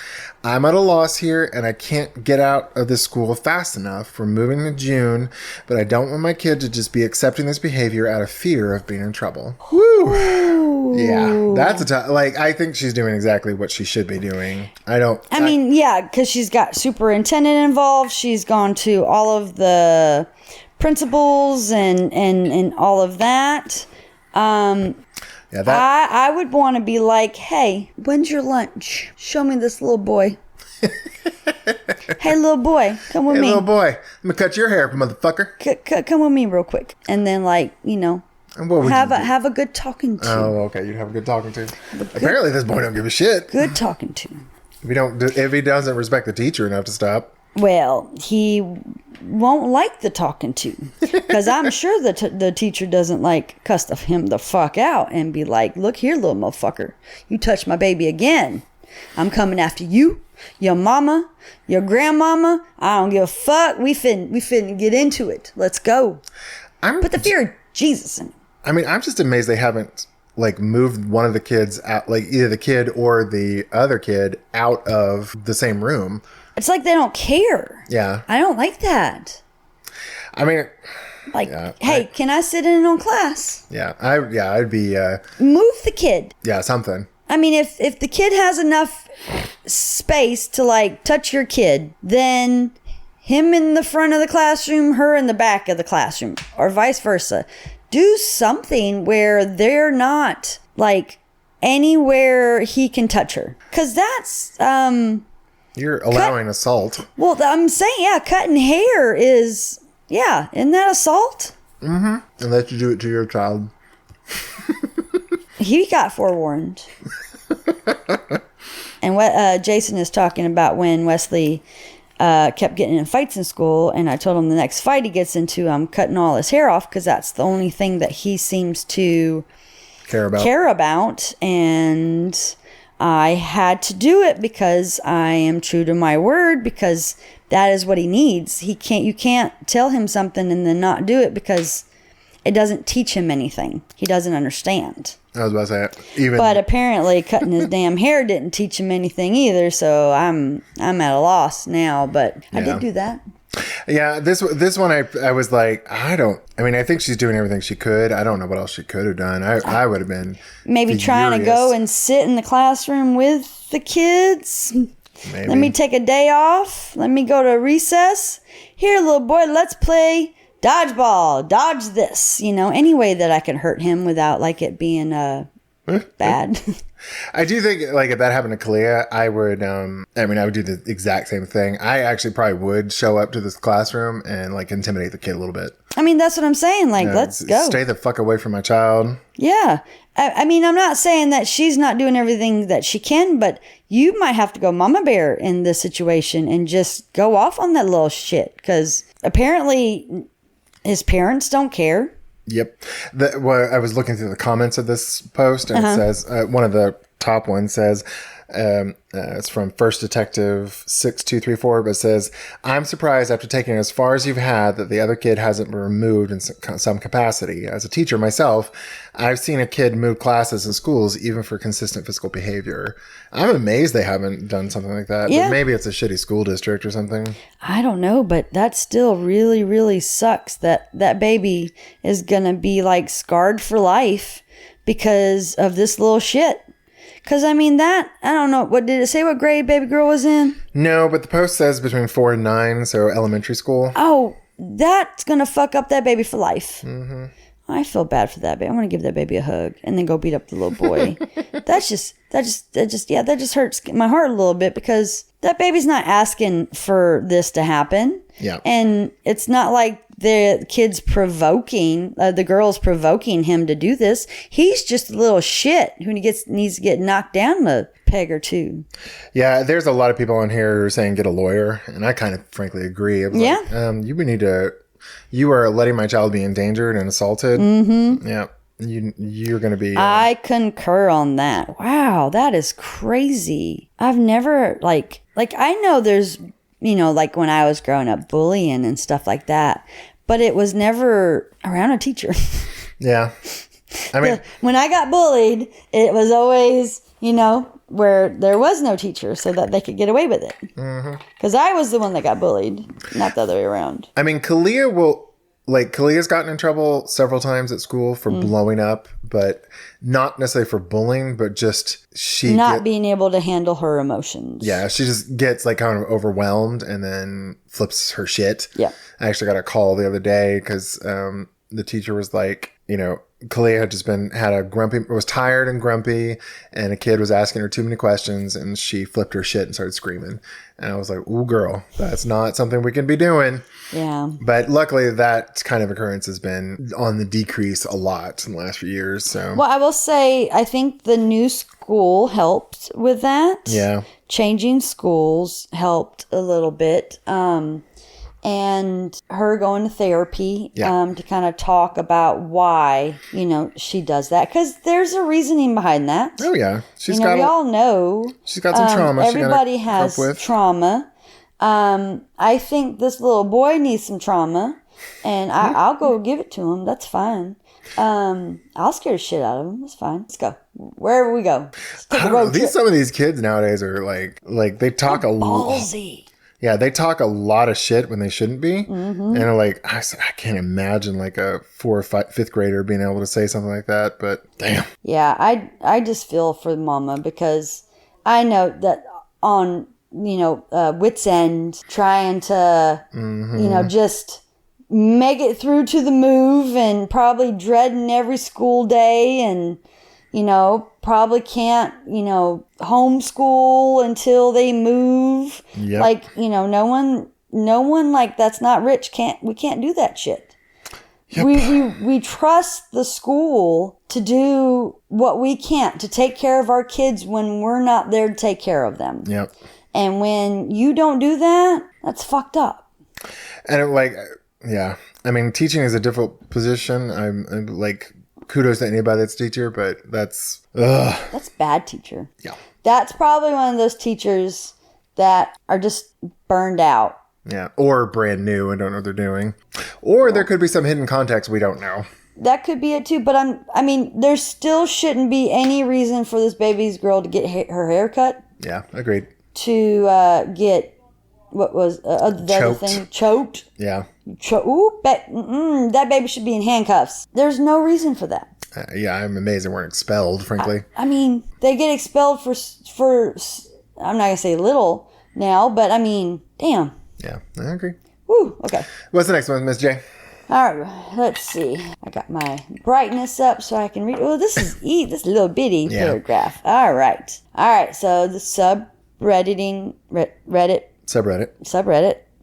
A: I'm at a loss here, and I can't get out of this school fast enough. We're moving in June, but I don't want my kid to just be accepting this behavior out of fear of being in trouble. Woo! Yeah, that's a tough. Like, I think she's doing exactly what she should be doing. I mean,
B: yeah, because she's got superintendent involved. She's gone to all of the principals and all of that. I would want to be like, hey, when's your lunch? Show me this little boy. Hey, little boy, come with me.
A: Hey, little boy, I'm going to cut your hair, motherfucker.
B: Come with me real quick. And then, like, have a good talking to.
A: Oh, okay. You'd have a good talking to. Apparently, this boy don't give a shit.
B: Good talking to.
A: If he doesn't respect the teacher enough to stop.
B: Well, he won't like the talking to, because I'm sure the teacher doesn't like cuss him the fuck out and be like, look here, little motherfucker, you touch my baby again, I'm coming after you, your mama, your grandmama. I don't give a fuck. We finna get into it. Let's go. Put the fear of Jesus in.
A: I mean, I'm just amazed they haven't like moved one of the kids out, like either the kid or the other kid out of the same room.
B: It's like they don't care.
A: Yeah.
B: I don't like that.
A: I mean,
B: like, hey, can I sit in on class?
A: Yeah. I'd be
B: move the kid.
A: Yeah, something.
B: I mean, if the kid has enough space to like touch your kid, then him in the front of the classroom, her in the back of the classroom, or vice versa. Do something where they're not like anywhere he can touch her. 'Cause that's
A: You're allowing assault.
B: Well, I'm saying, cutting hair is, isn't that assault?
A: And let you do it to your child.
B: He got forewarned. And what Jason is talking about when Wesley kept getting in fights in school, and I told him the next fight he gets into, I'm cutting all his hair off because that's the only thing that he seems to care about. And I had to do it because I am true to my word, because that is what he needs. You can't tell him something and then not do it, because it doesn't teach him anything. He doesn't understand.
A: I was about to say,
B: but apparently cutting his damn hair didn't teach him anything either. So I'm at a loss now. But I did do that.
A: Yeah, this one I was like, I think she's doing everything she could. I don't know what else she could have done. I would have been
B: maybe
A: furious.
B: Trying to go and sit in the classroom with the kids.
A: Maybe.
B: Let me take a day off. Let me go to recess. Here, little boy, let's play dodgeball. Dodge this. Any way that I can hurt him without it being bad.
A: I do think if that happened to Kalia, I would I would do the exact same thing. I actually probably would show up to this classroom and intimidate the kid a little bit.
B: That's what I'm saying. Let's go.
A: Stay the fuck away from my child.
B: Yeah. I'm not saying that she's not doing everything that she can, but you might have to go mama bear in this situation and just go off on that little shit, because apparently his parents don't care.
A: Yep. I was looking through the comments of this post, and it says, one of the top ones says, it's from First Detective 6234, but it says, I'm surprised after taking it as far as you've had that the other kid hasn't been removed in some capacity. As a teacher myself, I've seen a kid move classes in schools even for consistent physical behavior. I'm amazed they haven't done something like that.
B: Yeah.
A: But maybe it's a shitty school district or something.
B: I don't know, but that still really, really sucks that baby is going to be scarred for life because of this little shit. Because, I don't know. What did it say what grade baby girl was in?
A: No, but the post says between 4 and 9, so elementary school.
B: Oh, that's going to fuck up that baby for life. Mm-hmm. I feel bad for that baby. I'm going to give that baby a hug and then go beat up the little boy. that just hurts my heart a little bit, because that baby's not asking for this to happen.
A: Yeah.
B: And it's not like the kid's provoking, the girl's provoking him to do this. He's just a little shit who needs to get knocked down a peg or two.
A: Yeah, there's a lot of people on here who are saying get a lawyer, and I kind of frankly agree. You are letting my child be endangered and assaulted. Mm-hmm. Yeah, you're going to be.
B: I concur on that. Wow, that is crazy. I've never I know there's when I was growing up, bullying and stuff like that, but it was never around a teacher. Yeah, when I got bullied, it was always where there was no teacher, so that they could get away with it. Because I was the one that got bullied, not the other way around.
A: Kalia's gotten in trouble several times at school for blowing up, but not necessarily for bullying, but just
B: being able to handle her emotions.
A: Yeah, she just gets kind of overwhelmed and then flips her shit.
B: Yeah.
A: I actually got a call the other day because the teacher was Kalia had just was tired and grumpy, and a kid was asking her too many questions, and she flipped her shit and started screaming. And I was like, ooh, girl, that's not something we can be doing.
B: Yeah.
A: But luckily, that kind of occurrence has been on the decrease a lot in the last few years. So,
B: well, I will say, I think the new school helped with that.
A: Yeah. Changing
B: schools helped a little bit. And her going to therapy to kind of talk about why, she does that. Because there's a reasoning behind that.
A: Oh, yeah.
B: We all know.
A: She's got some trauma.
B: Everybody has trauma. I think this little boy needs some trauma. And I'll go give it to him. That's fine. I'll scare the shit out of him. That's fine. Let's go. Wherever we go. Let's take a road trip.
A: Some of these kids nowadays are they talk a lot.
B: Ballsy.
A: Yeah, they talk a lot of shit when they shouldn't be. Mm-hmm. And I can't imagine a 4th or 5th grader being able to say something like that, but damn.
B: Yeah, I just feel for mama, because I know that on, wit's end, trying to, just make it through to the move, and probably dreading every school day, and probably can't, homeschool until they move.
A: Yep.
B: Like, no one like that's not rich we can't do that shit. Yep. We trust the school to do what we can't, to take care of our kids when we're not there to take care of them.
A: Yep.
B: And when you don't do that, that's fucked up.
A: And I mean, teaching is a difficult position. I'm like, kudos to anybody that's a teacher, but that's
B: bad teacher.
A: Yeah.
B: That's probably one of those teachers that are just burned out.
A: Yeah. Or brand new and don't know what they're doing. Or there could be some hidden context we don't know.
B: That could be it too. But there still shouldn't be any reason for this baby's girl to get her hair cut.
A: Yeah. Agreed.
B: To get, what was the other thing? Choked.
A: Yeah.
B: That baby should be in handcuffs. There's no reason for that.
A: Yeah, I'm amazed they weren't expelled, frankly.
B: They get expelled for I'm not going to say little now, but damn.
A: Yeah, I agree.
B: Woo, okay.
A: What's the next one, Miss J?
B: All right, let's see. I got my brightness up so I can read. Oh, this is this little bitty paragraph. All right, so the subreddit,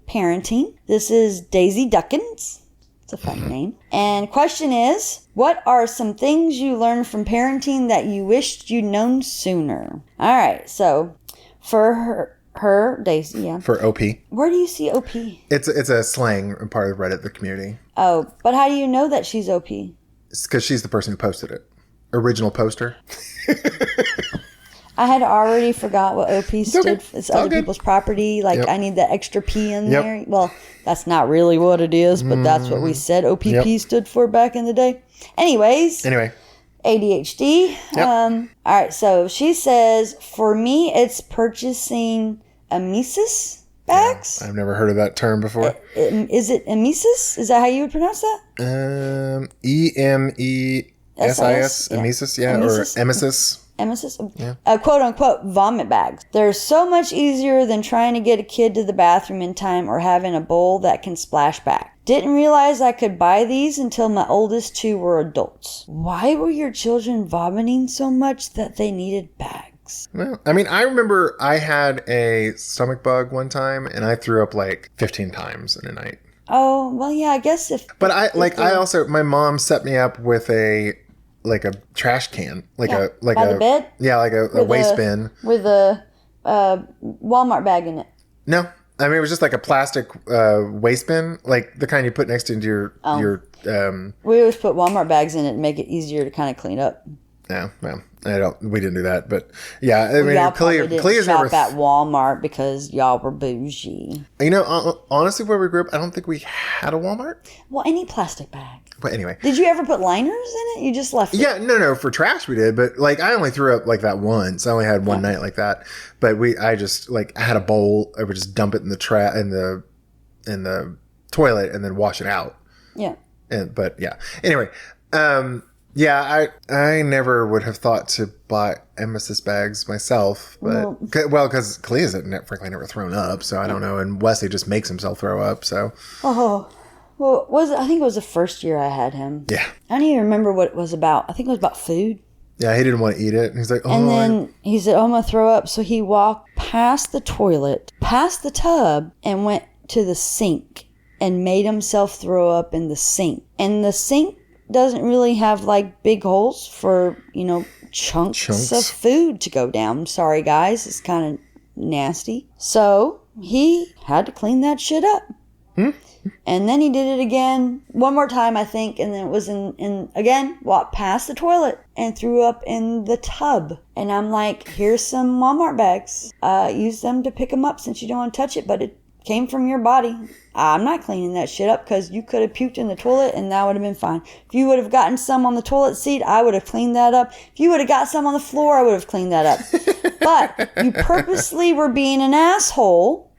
B: parenting. This is Daisy Duckins. It's a fun name. And question is, what are some things you learned from parenting that you wished you'd known sooner? All right, so for her Daisy, yeah.
A: For OP.
B: Where do you see OP?
A: It's a slang part of Reddit, the community.
B: Oh, but how do you know that she's OP?
A: It's because she's the person who posted it. Original poster.
B: I had already forgot what OP stood for. It's other people's property. Like, I need that extra P in there. Well, that's not really what it is, but that's what we said OPP stood for back in the day. Anyway. ADHD.
A: Yep.
B: All right, so she says, for me, it's purchasing emesis bags.
A: Yeah, I've never heard of that term before.
B: Is it emesis? Is that how you would pronounce that?
A: EMESIS? Emesis, yeah.
B: Emesis?
A: Or emesis.
B: Emesis? Quote unquote vomit bags. They're so much easier than trying to get a kid to the bathroom in time or having a bowl that can splash back. Didn't realize I could buy these until my oldest two were adults. Why were your children vomiting so much that they needed bags?
A: Well, I remember I had a stomach bug one time and I threw up like 15 times in a night.
B: Oh, well, yeah, I guess if...
A: But my mom set me up with a trash can, by the bed? Yeah, like a waste bin.
B: With a Walmart bag in it.
A: No. it was just like a plastic waste bin, like the kind you put next to your...
B: We always put Walmart bags in it and make it easier to kind of clean up.
A: Yeah, well, we didn't do that, but yeah,
B: y'all didn't shop at Walmart because y'all were bougie.
A: Honestly, where we grew up, I don't think we had a Walmart.
B: Well, any plastic bag.
A: But anyway.
B: Did you ever put liners in it? You just left it?
A: Yeah, no, for trash we did, but I only threw up like that once. I only had one night like that. But I just I had a bowl, I would just dump it in the in the toilet and then wash it out.
B: Yeah.
A: Anyway, yeah, I never would have thought to buy emesis bags myself, but because Kalea's frankly never thrown up, so I don't know, and Wesley just makes himself throw up, so.
B: Oh, well, I think it was the first year I had him.
A: Yeah.
B: I don't even remember what it was about. I think it was about food.
A: Yeah, he didn't want to eat it. He's like, oh.
B: And then he said, I'm going to throw up. So he walked past the toilet, past the tub, and went to the sink and made himself throw up in the sink. And the sink doesn't really have big holes for, chunks of food to go down. Sorry, guys. It's kind of nasty. So he had to clean that shit up. And then he did it again one more time, I think. And then it was again, walked past the toilet and threw up in the tub. And I'm like, here's some Walmart bags. Use them to pick them up since you don't want to touch it. But it came from your body. I'm not cleaning that shit up because you could have puked in the toilet and that would have been fine. If you would have gotten some on the toilet seat, I would have cleaned that up. If you would have got some on the floor, I would have cleaned that up. But you purposely were being an asshole,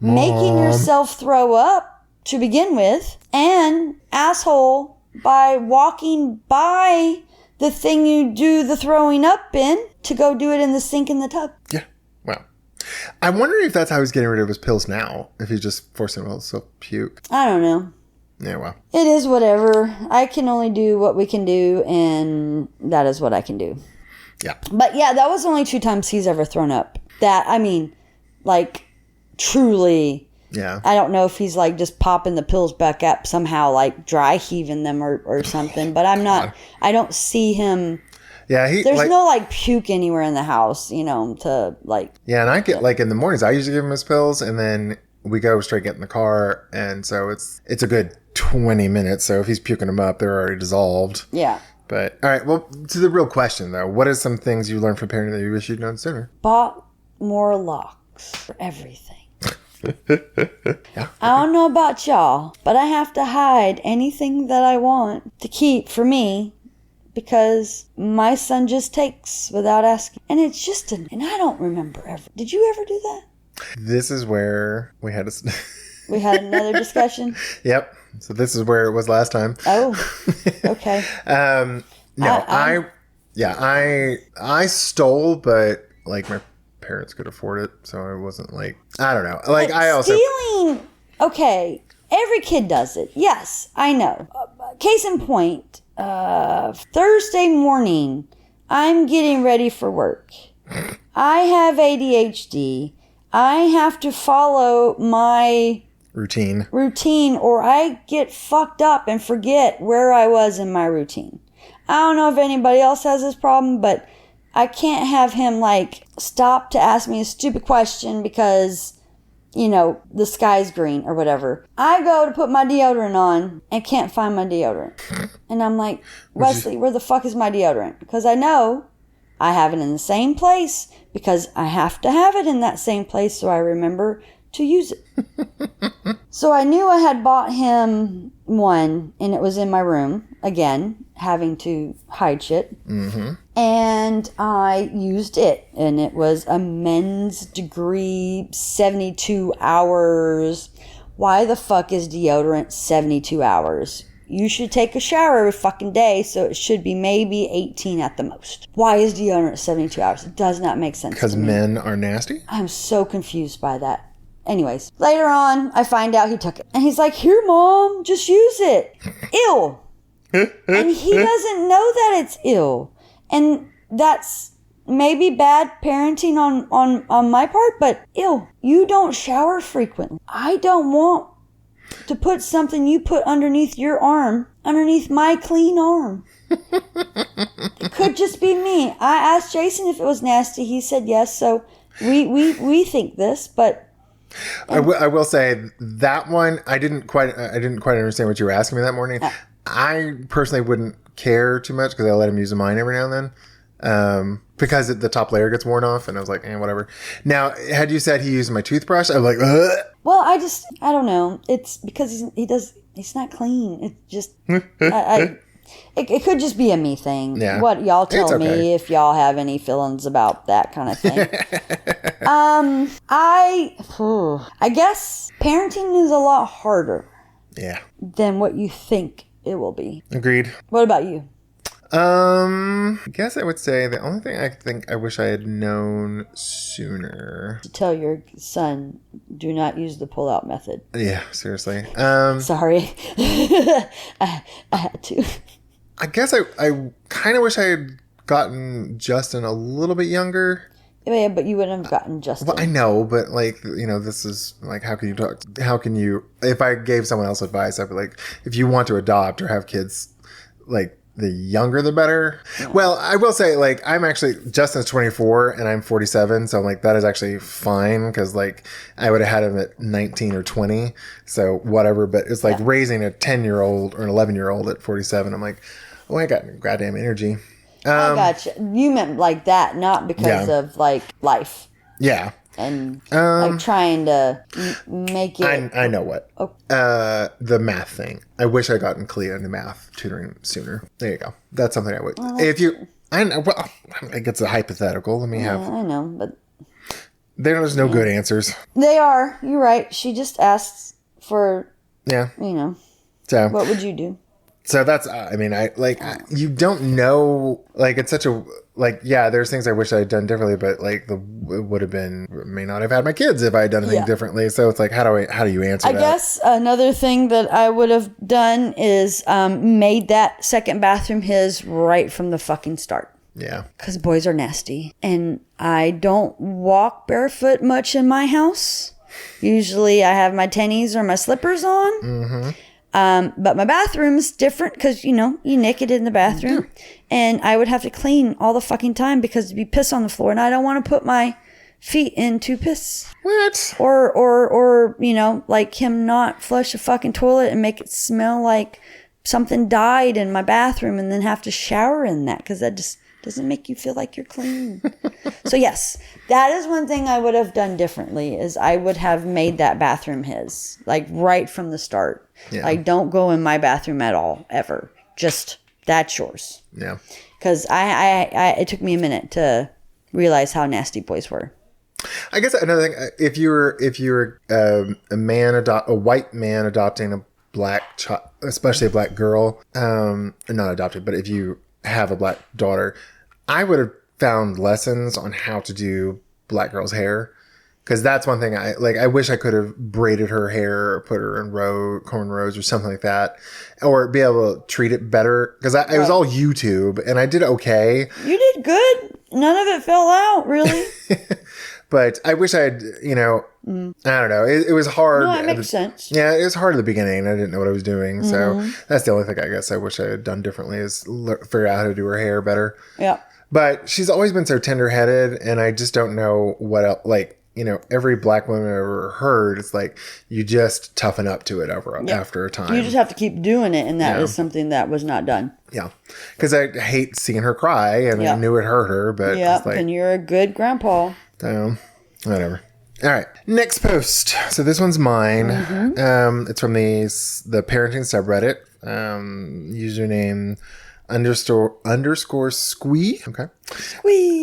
B: making yourself throw up to begin with, and asshole by walking by the thing you do the throwing up in to go do it in the sink in the tub.
A: Yeah. Wow. I'm wondering if that's how he's getting rid of his pills now. If he's just forcing himself to puke.
B: I don't know.
A: Yeah, well.
B: It is whatever. I can only do what we can do, and that is what I can do.
A: Yeah.
B: But yeah, that was only 2 times he's ever thrown up. That, I mean, like, truly.
A: Yeah.
B: I don't know if he's like just popping the pills back up somehow, like dry heaving them or something. But I'm not, I don't see him.
A: Yeah.
B: There's no like puke anywhere in the house, to like.
A: Yeah. And I get like in the mornings, I usually give him his pills and then we go straight get in the car. And so it's a good 20 minutes. So if he's puking them up, they're already dissolved.
B: Yeah.
A: But all right. Well, to the real question though, what are some things you learned from parenting that you wish you'd known sooner?
B: Bought more locks for everything.
A: Yeah.
B: I don't know about y'all, but I have to hide anything that I want to keep for me because my son just takes without asking. And it's just and I don't remember ever. Did you ever do that?
A: This is where we had
B: We had another discussion?
A: Yep. So this is where it was last time.
B: Oh, okay.
A: No, I stole, but like my parents could afford it, so I wasn't like, I don't know. Like I also
B: stealing. Okay, every kid does it. Yes, I know. Case in point, Thursday morning, I'm getting ready for work. I have ADHD. I have to follow my
A: routine,
B: or I get fucked up and forget where I was in my routine. I don't know if anybody else has this problem, but I can't have him like stop to ask me a stupid question because, the sky's green or whatever. I go to put my deodorant on and can't find my deodorant. And I'm like, Wesley, where the fuck is my deodorant? Because I know I have it in the same place because I have to have it in that same place so I remember to use it. So I knew I had bought him one and it was in my room. Again, having to hide shit.
A: Mm-hmm.
B: And I used it. And it was a men's degree, 72 hours. Why the fuck is deodorant 72 hours? You should take a shower every fucking day, so it should be maybe 18 at the most. Why is deodorant 72 hours? It does not make sense.
A: Because men are nasty?
B: I'm so confused by that. Anyways, later on, I find out he took it. And he's like, here, Mom, just use it. Ew. And he doesn't know that it's ill. And that's maybe bad parenting on my part, but ew, you don't shower frequently. I don't want to put something you put underneath your arm, underneath my clean arm. It could just be me. I asked Jason if it was nasty. He said yes. So we think this, but
A: I will say that one I didn't quite understand what you were asking me that morning. I personally wouldn't care too much because I let him use mine every now and then. Because the top layer gets worn off, and I was like, whatever. Now, had you said he used my toothbrush, I'm like, ugh.
B: Well, I don't know. It's because he's not clean. It's just, it could just be a me thing.
A: Yeah.
B: What y'all tell me if y'all have any feelings about that kind of thing. I guess parenting is a lot harder.
A: Yeah.
B: Than what you think it will be.
A: Agreed.
B: What about you?
A: I guess I would say the only thing I think I wish I had known sooner.
B: Tell your son, do not use the pull-out method.
A: Yeah, seriously.
B: Sorry. I had to.
A: I guess I kind of wish I had gotten Justin a little bit younger.
B: Yeah, but you wouldn't have gotten Justin.
A: Well, I know, but this is like, how can you, if I gave someone else advice, I'd be like, if you want to adopt or have kids, like, the younger the better. Yeah. Well, I will say, like, Justin's 24 and I'm 47, so I'm like, that is actually fine because, like, I would have had him at 19 or 20, so whatever. But it's like raising a 10-year-old or an 11-year-old at 47. I'm like, oh, I got goddamn energy.
B: I gotcha. You meant like that, not because of like life.
A: Yeah.
B: And like trying to make it.
A: I know what.
B: Oh.
A: The math thing. I wish I'd gotten Clea into math tutoring sooner. There you go. That's something I would.
B: Well,
A: if you, I know. Well, I think it's a hypothetical. Let me have.
B: I know, but
A: there's no good answers.
B: They are. You're right. She just asks for.
A: Yeah.
B: So what would you do?
A: So that's, you don't know, like, it's such a, like, yeah, there's things I wish I had done differently, but, like, it would have been, may not have had my kids if I had done anything differently. So it's like, how do you answer that? I
B: guess another thing that I would have done is made that second bathroom his right from the fucking start.
A: Yeah.
B: Because boys are nasty. And I don't walk barefoot much in my house. Usually I have my tennies or my slippers on.
A: Mm-hmm.
B: But my bathroom's different because, you naked in the bathroom. Yeah. And I would have to clean all the fucking time because there'd be piss on the floor. And I don't want to put my feet into piss.
A: What?
B: Or like him not flush a fucking toilet and make it smell like something died in my bathroom and then have to shower in that because that just doesn't make you feel like you're clean. So yes, that is one thing I would have done differently is I would have made that bathroom his, like right from the start. Yeah. Like don't go in my bathroom at all, ever. Just that's yours.
A: Yeah. Because
B: I it took me a minute to realize how nasty boys were.
A: I guess another thing, if you were a white man adopting a black child, especially a black girl, not adopted, but if you have a black daughter, I would have found lessons on how to do black girl's hair. Because that's one thing I wish I could have braided her hair or put her in cornrows or something like that. Or be able to treat it better. Because it was all YouTube and I did okay.
B: You did good. None of it fell out, really.
A: But I wish I had, I don't know. It was hard.
B: No, it makes sense.
A: Yeah, it was hard at the beginning. I didn't know what I was doing. So that's the only thing I guess I wish I had done differently is figure out how to do her hair better.
B: Yeah.
A: But she's always been so tender-headed and I just don't know what else, every black woman I've ever heard, it's like you just toughen up to it after a time.
B: You just have to keep doing it, and that is something that was not done.
A: Yeah. Because I hate seeing her cry, and I knew it hurt her, but
B: and you're a good grandpa.
A: Whatever. All right. Next post. So this one's mine. It's from the parenting subreddit. Username __ squee. Okay.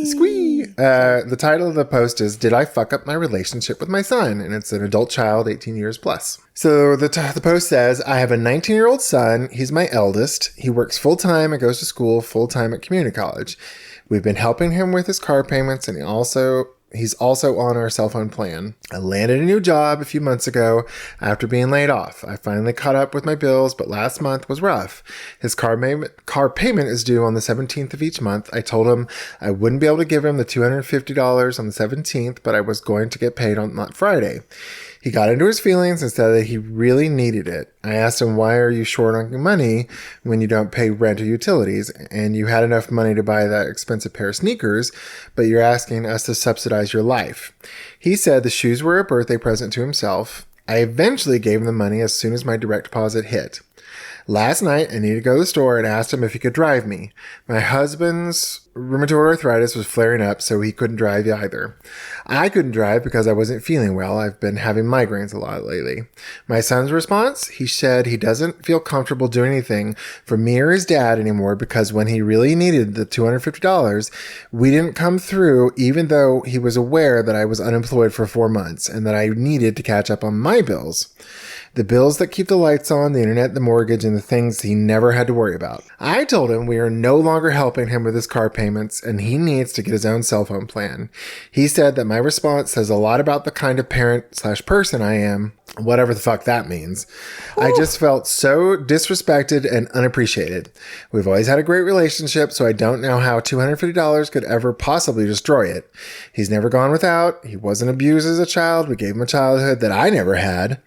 A: Squee. The title of the post is "Did I fuck up my relationship with my son?" And it's an adult child, 18 years plus. So the post says, "I have a 19-year-old son. He's my eldest. He works full-time and goes to school full-time at community college. We've been helping him with his car payments, and he's also on our cell phone plan. I landed a new job a few months ago after being laid off. I finally caught up with my bills, but last month was rough. His car payment is due on the 17th of each month. I told him I wouldn't be able to give him the $250 on the 17th, but I was going to get paid on that Friday. He got into his feelings and said that he really needed it. I asked him, why are you short on money when you don't pay rent or utilities and you had enough money to buy that expensive pair of sneakers, but you're asking us to subsidize your life? He said the shoes were a birthday present to himself. I eventually gave him the money as soon as my direct deposit hit. Last night, I needed to go to the store and asked him if he could drive me. My husband's rheumatoid arthritis was flaring up, so he couldn't drive either. I couldn't drive because I wasn't feeling well. I've been having migraines a lot lately. My son's response? He said he doesn't feel comfortable doing anything for me or his dad anymore because when he really needed the $250, we didn't come through even though he was aware that I was unemployed for 4 months and that I needed to catch up on my bills. The bills that keep the lights on, the internet, the mortgage, and the things he never had to worry about. I told him we are no longer helping him with his car payments and he needs to get his own cell phone plan. He said that my response says a lot about the kind of parent/person I am, whatever the fuck that means. Ooh. I just felt so disrespected and unappreciated. We've always had a great relationship, so I don't know how $250 could ever possibly destroy it. He's never gone without. He wasn't abused as a child. We gave him a childhood that I never had.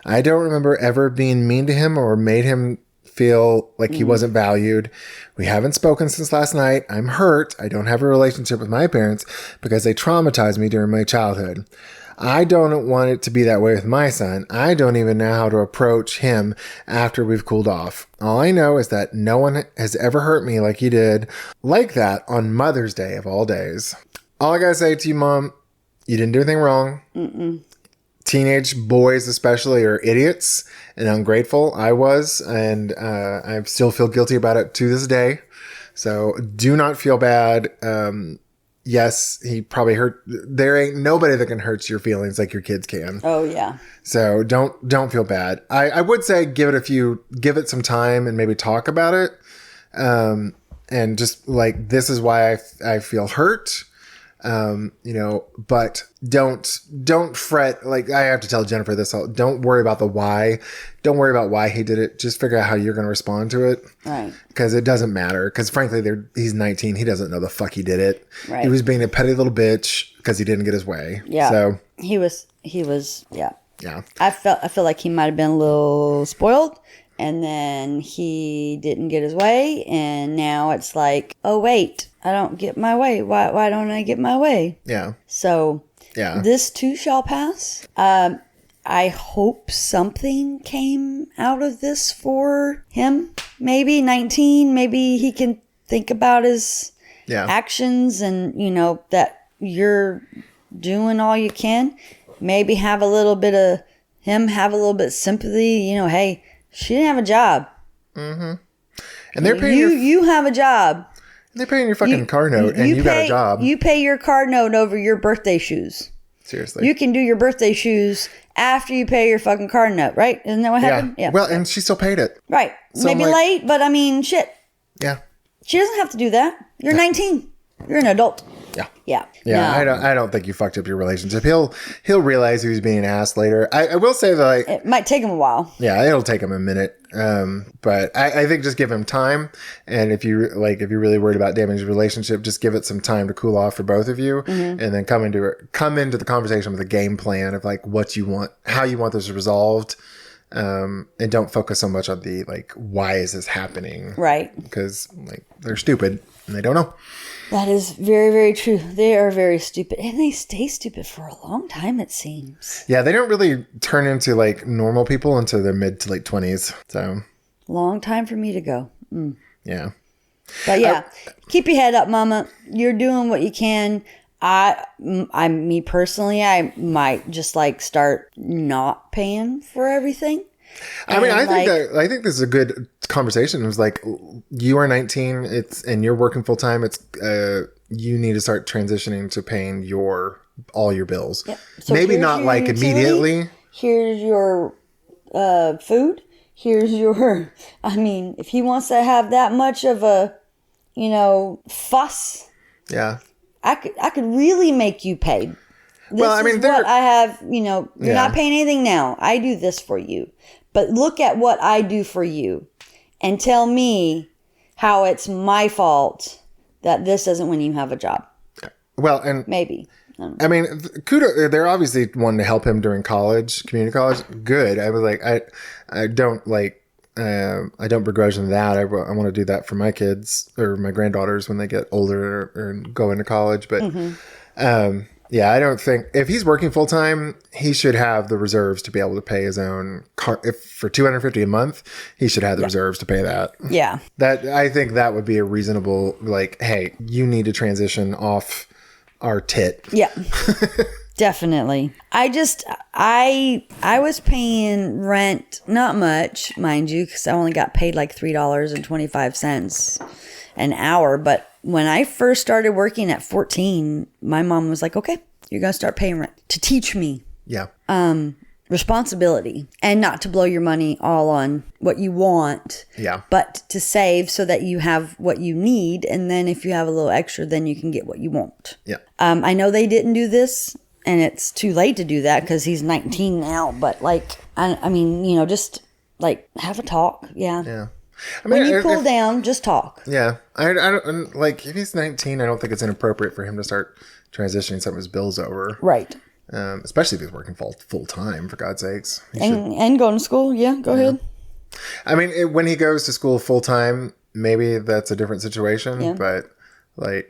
A: I don't remember ever being mean to him or made him feel like he wasn't valued. We haven't spoken since last night. I'm hurt. I don't have a relationship with my parents because they traumatized me during my childhood. I don't want it to be that way with my son. I don't even know how to approach him after we've cooled off. All I know is that no one has ever hurt me like he did, like that on Mother's Day of all days. All I gotta say to you, Mom, you didn't do anything wrong. Teenage boys especially are idiots and ungrateful. I was, and I still feel guilty about it to this day. So do not feel bad. Yes, he probably hurt. There ain't nobody that can hurt your feelings like your kids can.
B: Oh yeah. So
A: don't feel bad. I would say give it some time and maybe talk about it. And just like, this is why I feel hurt. But don't fret. Like, I have to tell Jennifer this. Don't worry about the why. Don't worry about why he did it. Just figure out how you're going to respond to it.
B: Right.
A: Because it doesn't matter. Because frankly, he's 19. He doesn't know the fuck he did it.
B: Right.
A: He was being a petty little bitch because he didn't get his way.
B: Yeah.
A: So
B: he was, yeah.
A: Yeah.
B: I feel like he might have been a little spoiled, and then he didn't get his way, and now it's like, oh wait, I don't get my way. Why don't I get my way?
A: Yeah.
B: So
A: yeah,
B: this too shall pass. I hope something came out of this for him. Maybe 19. Maybe he can think about his actions, and that you're doing all you can. Maybe have a little bit of sympathy. Hey, she didn't have a job.
A: Mm-hmm. And they're paying
B: you have a job.
A: They're paying your fucking car note, and you got a job.
B: You pay your car note over your birthday shoes.
A: Seriously.
B: You can do your birthday shoes after you pay your fucking car note, right? Isn't that what happened?
A: Yeah. Well, and she still paid it.
B: Right.
A: So
B: maybe late, but I mean, shit.
A: Yeah.
B: She doesn't have to do that. You're 19. You're an adult.
A: Yeah.
B: Yeah.
A: Yeah. No. I don't think you fucked up your relationship. He'll realize he was being asked later. I will say that
B: it might take him a while.
A: Yeah, it'll take him a minute. But I think just give him time. And if you're really worried about damaging the relationship, just give it some time to cool off for both of you, and then come into the conversation with a game plan of like what you want, how you want this resolved. And don't focus so much on the why is this happening?
B: Right.
A: Because they're stupid and they don't know.
B: That is very, very true. They are very stupid. And they stay stupid for a long time, it seems.
A: Yeah, they don't really turn into normal people until their mid to late 20s. So
B: long time for me to go. Mm.
A: Yeah.
B: But yeah, keep your head up, mama. You're doing what you can. Me personally, I might just start not paying for everything.
A: I mean, I think this is a good conversation. It was you are 19, and you're working full time. You need to start transitioning to paying all your bills. Yep. So maybe not immediately.
B: Here's your food. Here's your. I mean, if he wants to have that much of a, fuss.
A: Yeah.
B: I could really make you pay. This is what I have, you're not paying anything now. I do this for you. But look at what I do for you and tell me how it's my fault that this isn't when you have a job.
A: Well, and
B: maybe.
A: I mean, kudos, they're obviously wanting to help him during community college. Good. I was I don't I don't begrudge them that. I want to do that for my kids or my granddaughters when they get older or go into college. But, yeah, I don't think if he's working full time, he should have the reserves to be able to pay his own car. If for $250 a month, he should have the reserves to pay that.
B: Yeah,
A: I think that would be a reasonable hey, you need to transition off our tit.
B: Yeah, definitely. I was paying rent, not much, mind you, because I only got paid $3.25 an hour, but when I first started working at 14, my mom was like, okay, you're going to start paying rent to teach me responsibility and not to blow your money all on what you want, but to save so that you have what you need. And then if you have a little extra, then you can get what you want.
A: Yeah.
B: I know they didn't do this and it's too late to do that because he's 19 now, but I mean, just have a talk. Yeah.
A: Yeah.
B: I mean, when you cool down, just talk.
A: Yeah. I don't if he's 19, I don't think it's inappropriate for him to start transitioning some of his bills over.
B: Right.
A: Especially if he's working full time, for God's sakes.
B: And going to school. Yeah. Go ahead.
A: I mean, when he goes to school full time, maybe that's a different situation. Yeah. But I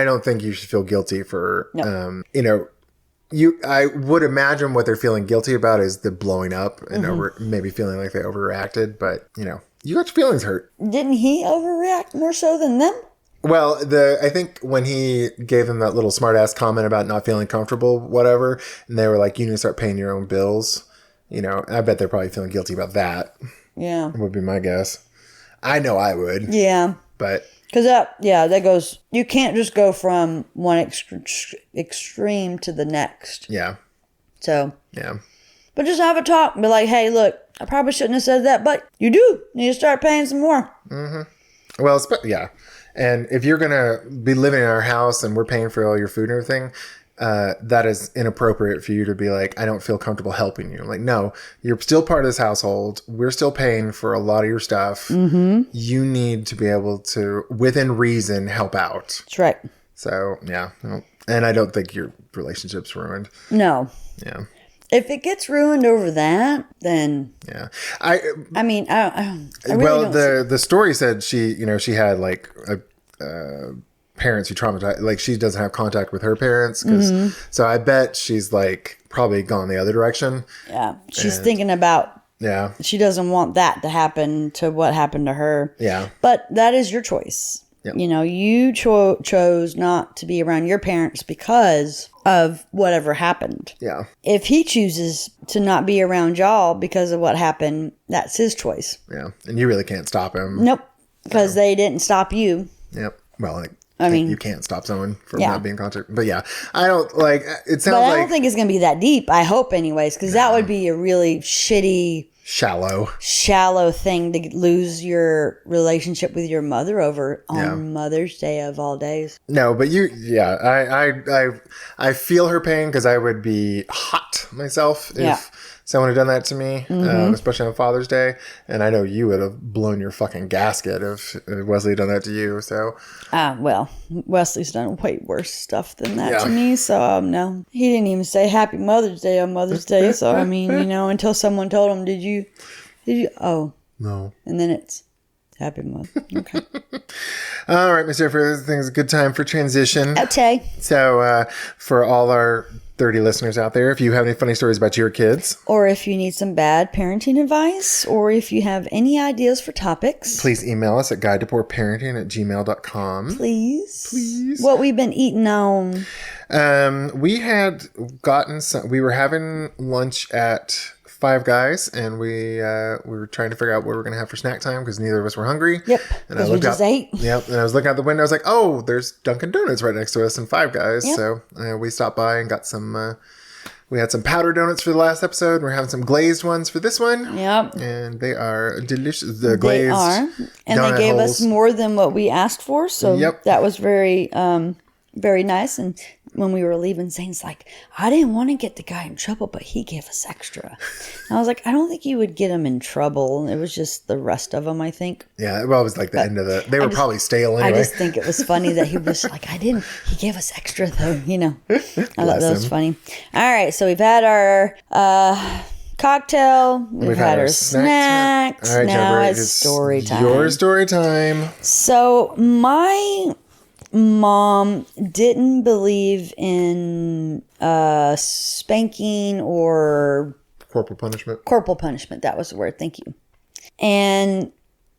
A: don't think you should feel guilty for, I would imagine what they're feeling guilty about is the blowing up and maybe feeling like they overreacted, but you got your feelings hurt.
B: Didn't he overreact more so than them?
A: Well, I think when he gave them that little smart ass comment about not feeling comfortable, whatever, and they were like, you need to start paying your own bills. I bet they're probably feeling guilty about that.
B: Yeah.
A: Would be my guess. I know I would.
B: Yeah.
A: But.
B: Because that goes, you can't just go from one extreme to the next.
A: Yeah.
B: So.
A: Yeah.
B: But just have a talk. Be like, hey, look, I probably shouldn't have said that, but you do. You need to start paying some more.
A: Mm-hmm. Well, yeah. And if you're going to be living in our house and we're paying for all your food and everything, that is inappropriate for you to be like, I don't feel comfortable helping you. Like, no, you're still part of this household. We're still paying for a lot of your stuff. Mm-hmm. You need to be able to, within reason, help out.
B: That's right.
A: So, yeah. And I don't think your relationship's ruined.
B: No.
A: Yeah.
B: If it gets ruined over that, then
A: yeah,
B: I really
A: well,
B: don't
A: the story said she had like parents who traumatized, like she doesn't have contact with her parents, so I bet she's like probably gone the other direction.
B: Yeah, she's thinking about.
A: Yeah,
B: she doesn't want that to happen to what happened to her.
A: Yeah,
B: but that is your choice. Yep. You chose not to be around your parents because of whatever happened.
A: Yeah.
B: If he chooses to not be around y'all because of what happened, that's his choice.
A: Yeah. And you really can't stop him.
B: Nope. Because they didn't stop you.
A: Yep. Well,
B: I mean,
A: you can't stop someone from not being in contact. But yeah, I don't like it. Sounds
B: but I
A: like
B: don't think it's going to be that deep. I hope, anyways, because that would be a really shitty. Shallow thing to lose your relationship with your mother over on Mother's Day of all days.
A: No, but I feel her pain because I would be hot myself if someone had done that to me, especially on Father's Day. And I know you would have blown your fucking gasket if Wesley had done that to you. So,
B: well, Wesley's done way worse stuff than that to me. So, no, he didn't even say Happy Mother's Day on Mother's Day. So, I mean, until someone told him, did you? Oh,
A: no.
B: And then it's Happy Mother. Okay.
A: All right, Mr. Jeffrey, I think it's a good time for transition.
B: Okay.
A: So, for all our 30 listeners out there, if you have any funny stories about your kids,
B: or if you need some bad parenting advice, or if you have any ideas for topics,
A: please email us at guidetopoorparenting@gmail.com.
B: Please. What we've been eating on.
A: We had gotten some, we were having lunch at Five Guys, and we were trying to figure out what we were going to have for snack time because neither of us were hungry.
B: Yep.
A: And I looked
B: just ate.
A: Yep. And I was looking out the window. I was like, "Oh, there's Dunkin' Donuts right next to us and Five Guys." Yep. So we stopped by and got some. We had some powder donuts for the last episode. We're having some glazed ones for this one.
B: Yep.
A: And they are delicious. The glazed.
B: They are, and they gave us more than what we asked for. So that was very, very nice. And when we were leaving, Zane's like, I didn't want to get the guy in trouble, but he gave us extra. And I was like, I don't think you would get him in trouble. It was just the rest of them, I think.
A: Yeah, well, it was like the end of the... They were probably stale anyway.
B: I just think it was funny that he was like, he gave us extra though, I thought that was funny. All right, so we've had our cocktail. We've had our snacks.
A: All right,
B: now
A: Jennifer,
B: it's story time.
A: Your story time.
B: So my mom didn't believe in spanking or
A: corporal punishment.
B: Corporal punishment, that was the word. Thank you. And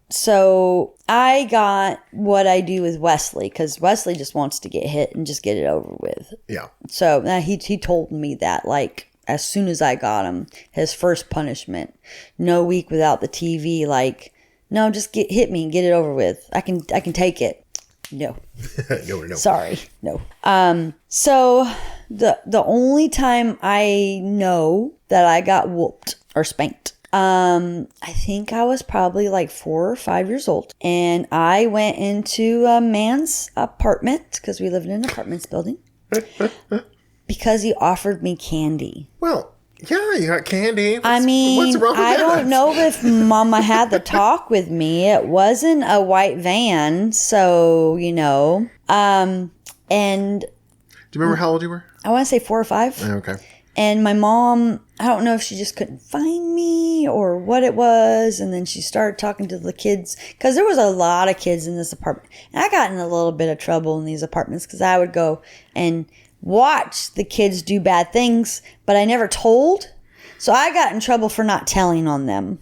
B: so I got what I do with Wesley because Wesley just wants to get hit and just get it over with.
A: Yeah.
B: So he told me that like as soon as I got him, his first punishment, no week without the TV. Like, no, just hit me and get it over with. I can take it. No.
A: No.
B: Sorry. No. So the only time I know that I got whooped or spanked, I think I was probably like 4 or 5 years old, and I went into a man's apartment because we lived in an apartments building because he offered me candy.
A: Well, yeah, you got candy.
B: What's wrong with that? I don't know if Mama had the talk with me. It wasn't a white van, so, and... Do
A: you remember how old you were?
B: I want to say 4 or 5.
A: Okay. And
B: my mom, I don't know if she just couldn't find me or what it was, and then she started talking to the kids, because there was a lot of kids in this apartment. And I got in a little bit of trouble in these apartments, because I would go and watch the kids do bad things, but I never told. So I got in trouble for not telling on them.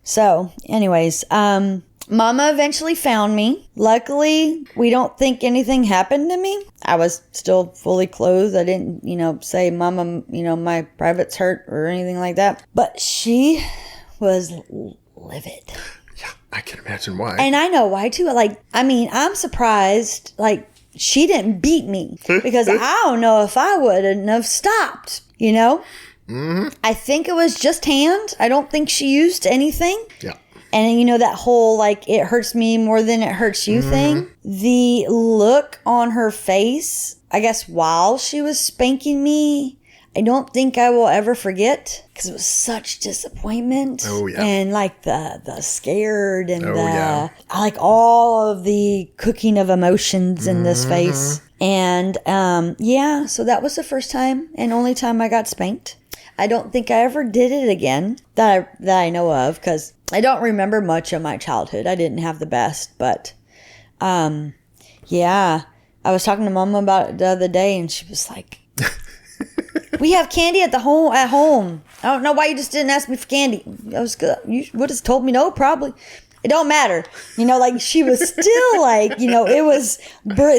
B: So, anyways, Mama eventually found me. Luckily, we don't think anything happened to me. I was still fully clothed. I didn't, say, Mama, my private's hurt or anything like that. But she was livid.
A: Yeah, I can imagine why.
B: And I know why, too. I'm surprised, she didn't beat me because I don't know if I wouldn't have stopped,
A: Mm-hmm.
B: I think it was just hand. I don't think she used anything.
A: Yeah.
B: And you know, that whole, like, it hurts me more than it hurts you thing? The look on her face, I guess, while she was spanking me, I don't think I will ever forget, because it was such disappointment.
A: Oh, yeah.
B: And like the scared and I like all of the cooking of emotions in this face. And so that was the first time and only time I got spanked. I don't think I ever did it again that I know of, because I don't remember much of my childhood. I didn't have the best, but I was talking to Mama about it the other day, and she was like, we have candy at home. I don't know why you just didn't ask me for candy. I was good. You would have told me no, probably. It don't matter. You know, like, she was still like, you know, it was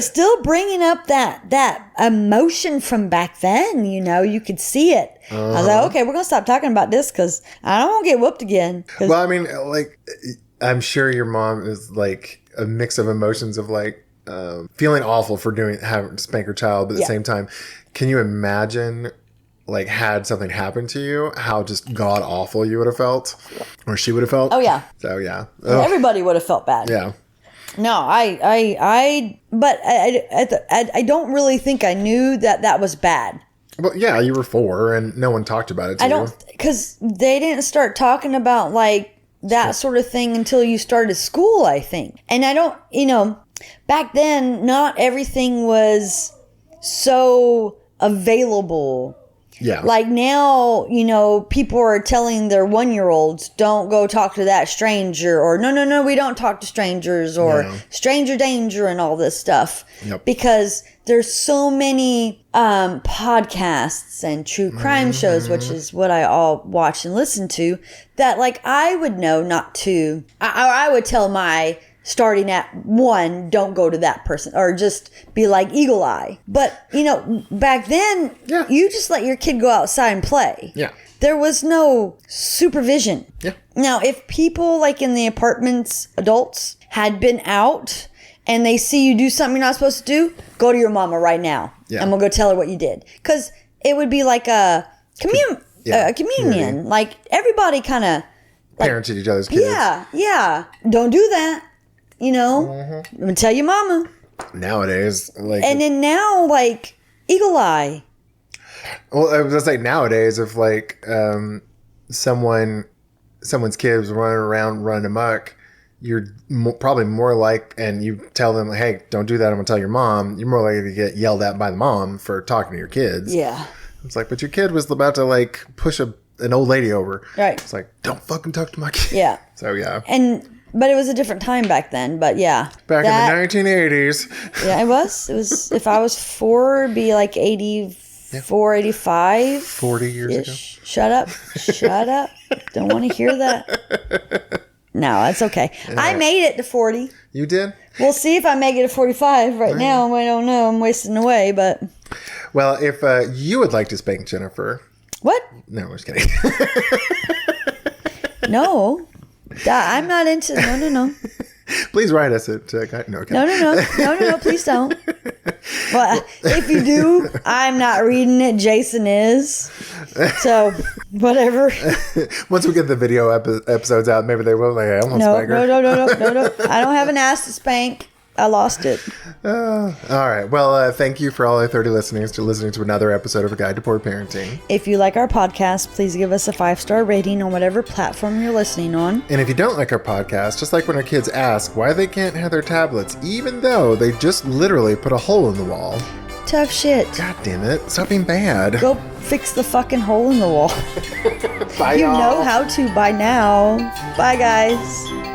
B: still bringing up that emotion from back then. You know, you could see it. I was like, okay, we're going to stop talking about this because I don't want to get whooped again.
A: Well, I mean, like, I'm sure your mom is like a mix of emotions of like feeling awful for having to spank her child, but at the same time, can you imagine, like, had something happened to you, how just god awful you would have felt, or she would have felt?
B: Oh yeah.
A: So yeah,
B: everybody would have felt bad.
A: Yeah.
B: No, I don't really think I knew that was bad.
A: Well, yeah, you were 4, and no one talked about it to you.
B: Because they didn't start talking about, like, that sort of thing until you started school, I think. And I don't, you know, back then, not everything was so available.
A: Yeah.
B: Like now, you know, people are telling their 1-year-olds, don't go talk to that stranger, or no, we don't talk to strangers, or stranger danger and all this stuff.
A: Yep.
B: Because there's so many podcasts and true crime shows, which is what I all watch and listen to, that, like, I would know not to. I would tell my starting at 1, don't go to that person, or just be like Eagle Eye. But, you know, back then, you just let your kid go outside and play.
A: Yeah.
B: There was no supervision.
A: Yeah.
B: Now, if people, like, in the apartments, adults, had been out and they see you do something you're not supposed to do, go to your mama right now. Yeah. And we'll go tell her what you did. Because it would be like a communion. Like, everybody kind of, like,
A: parented each other's kids.
B: Yeah. Don't do that. You know, I'm going to tell your mama.
A: Nowadays, like...
B: And then now, like, Eagle Eye.
A: Well, I was going to say, nowadays, if, like, someone's kids running amok, you're probably more like, and you tell them, hey, don't do that, I'm going to tell your mom, you're more likely to get yelled at by the mom for talking to your kids.
B: Yeah.
A: It's like, but your kid was about to, like, push an old lady over.
B: Right.
A: It's like, don't fucking talk to my kid.
B: Yeah.
A: So, yeah.
B: But it was a different time back then. But yeah.
A: Back in the 1980s.
B: Yeah, it was. It was, if I was 4, it'd be like 84, 85.
A: 40 years ago.
B: Shut up. Don't want to hear that. No, that's okay. I made it to 40.
A: You did?
B: We'll see if I make it to 45 right now. I don't know. I'm wasting away, but.
A: Well, if you would like to spank Jennifer.
B: What?
A: No, I'm just kidding.
B: No. I'm not into... No.
A: Please write us at...
B: No, please don't. Well, if you do, I'm not reading it. Jason is. So, whatever.
A: Once we get the video episodes out, maybe they will. Like, I almost spank her.
B: No. I don't have an ass to spank. I lost it.
A: All right. Well, thank you for all our 30 listeners to listening to another episode of A Guide to Poor Parenting.
B: If you like our podcast, please give us a 5-star rating on whatever platform you're listening on.
A: And if you don't like our podcast, just like when our kids ask why they can't have their tablets, even though they just literally put a hole in the wall.
B: Tough shit.
A: God damn it. Stop being bad.
B: Go fix the fucking hole in the wall.
A: Bye,
B: you
A: y'all.
B: know how to by now. Bye, guys.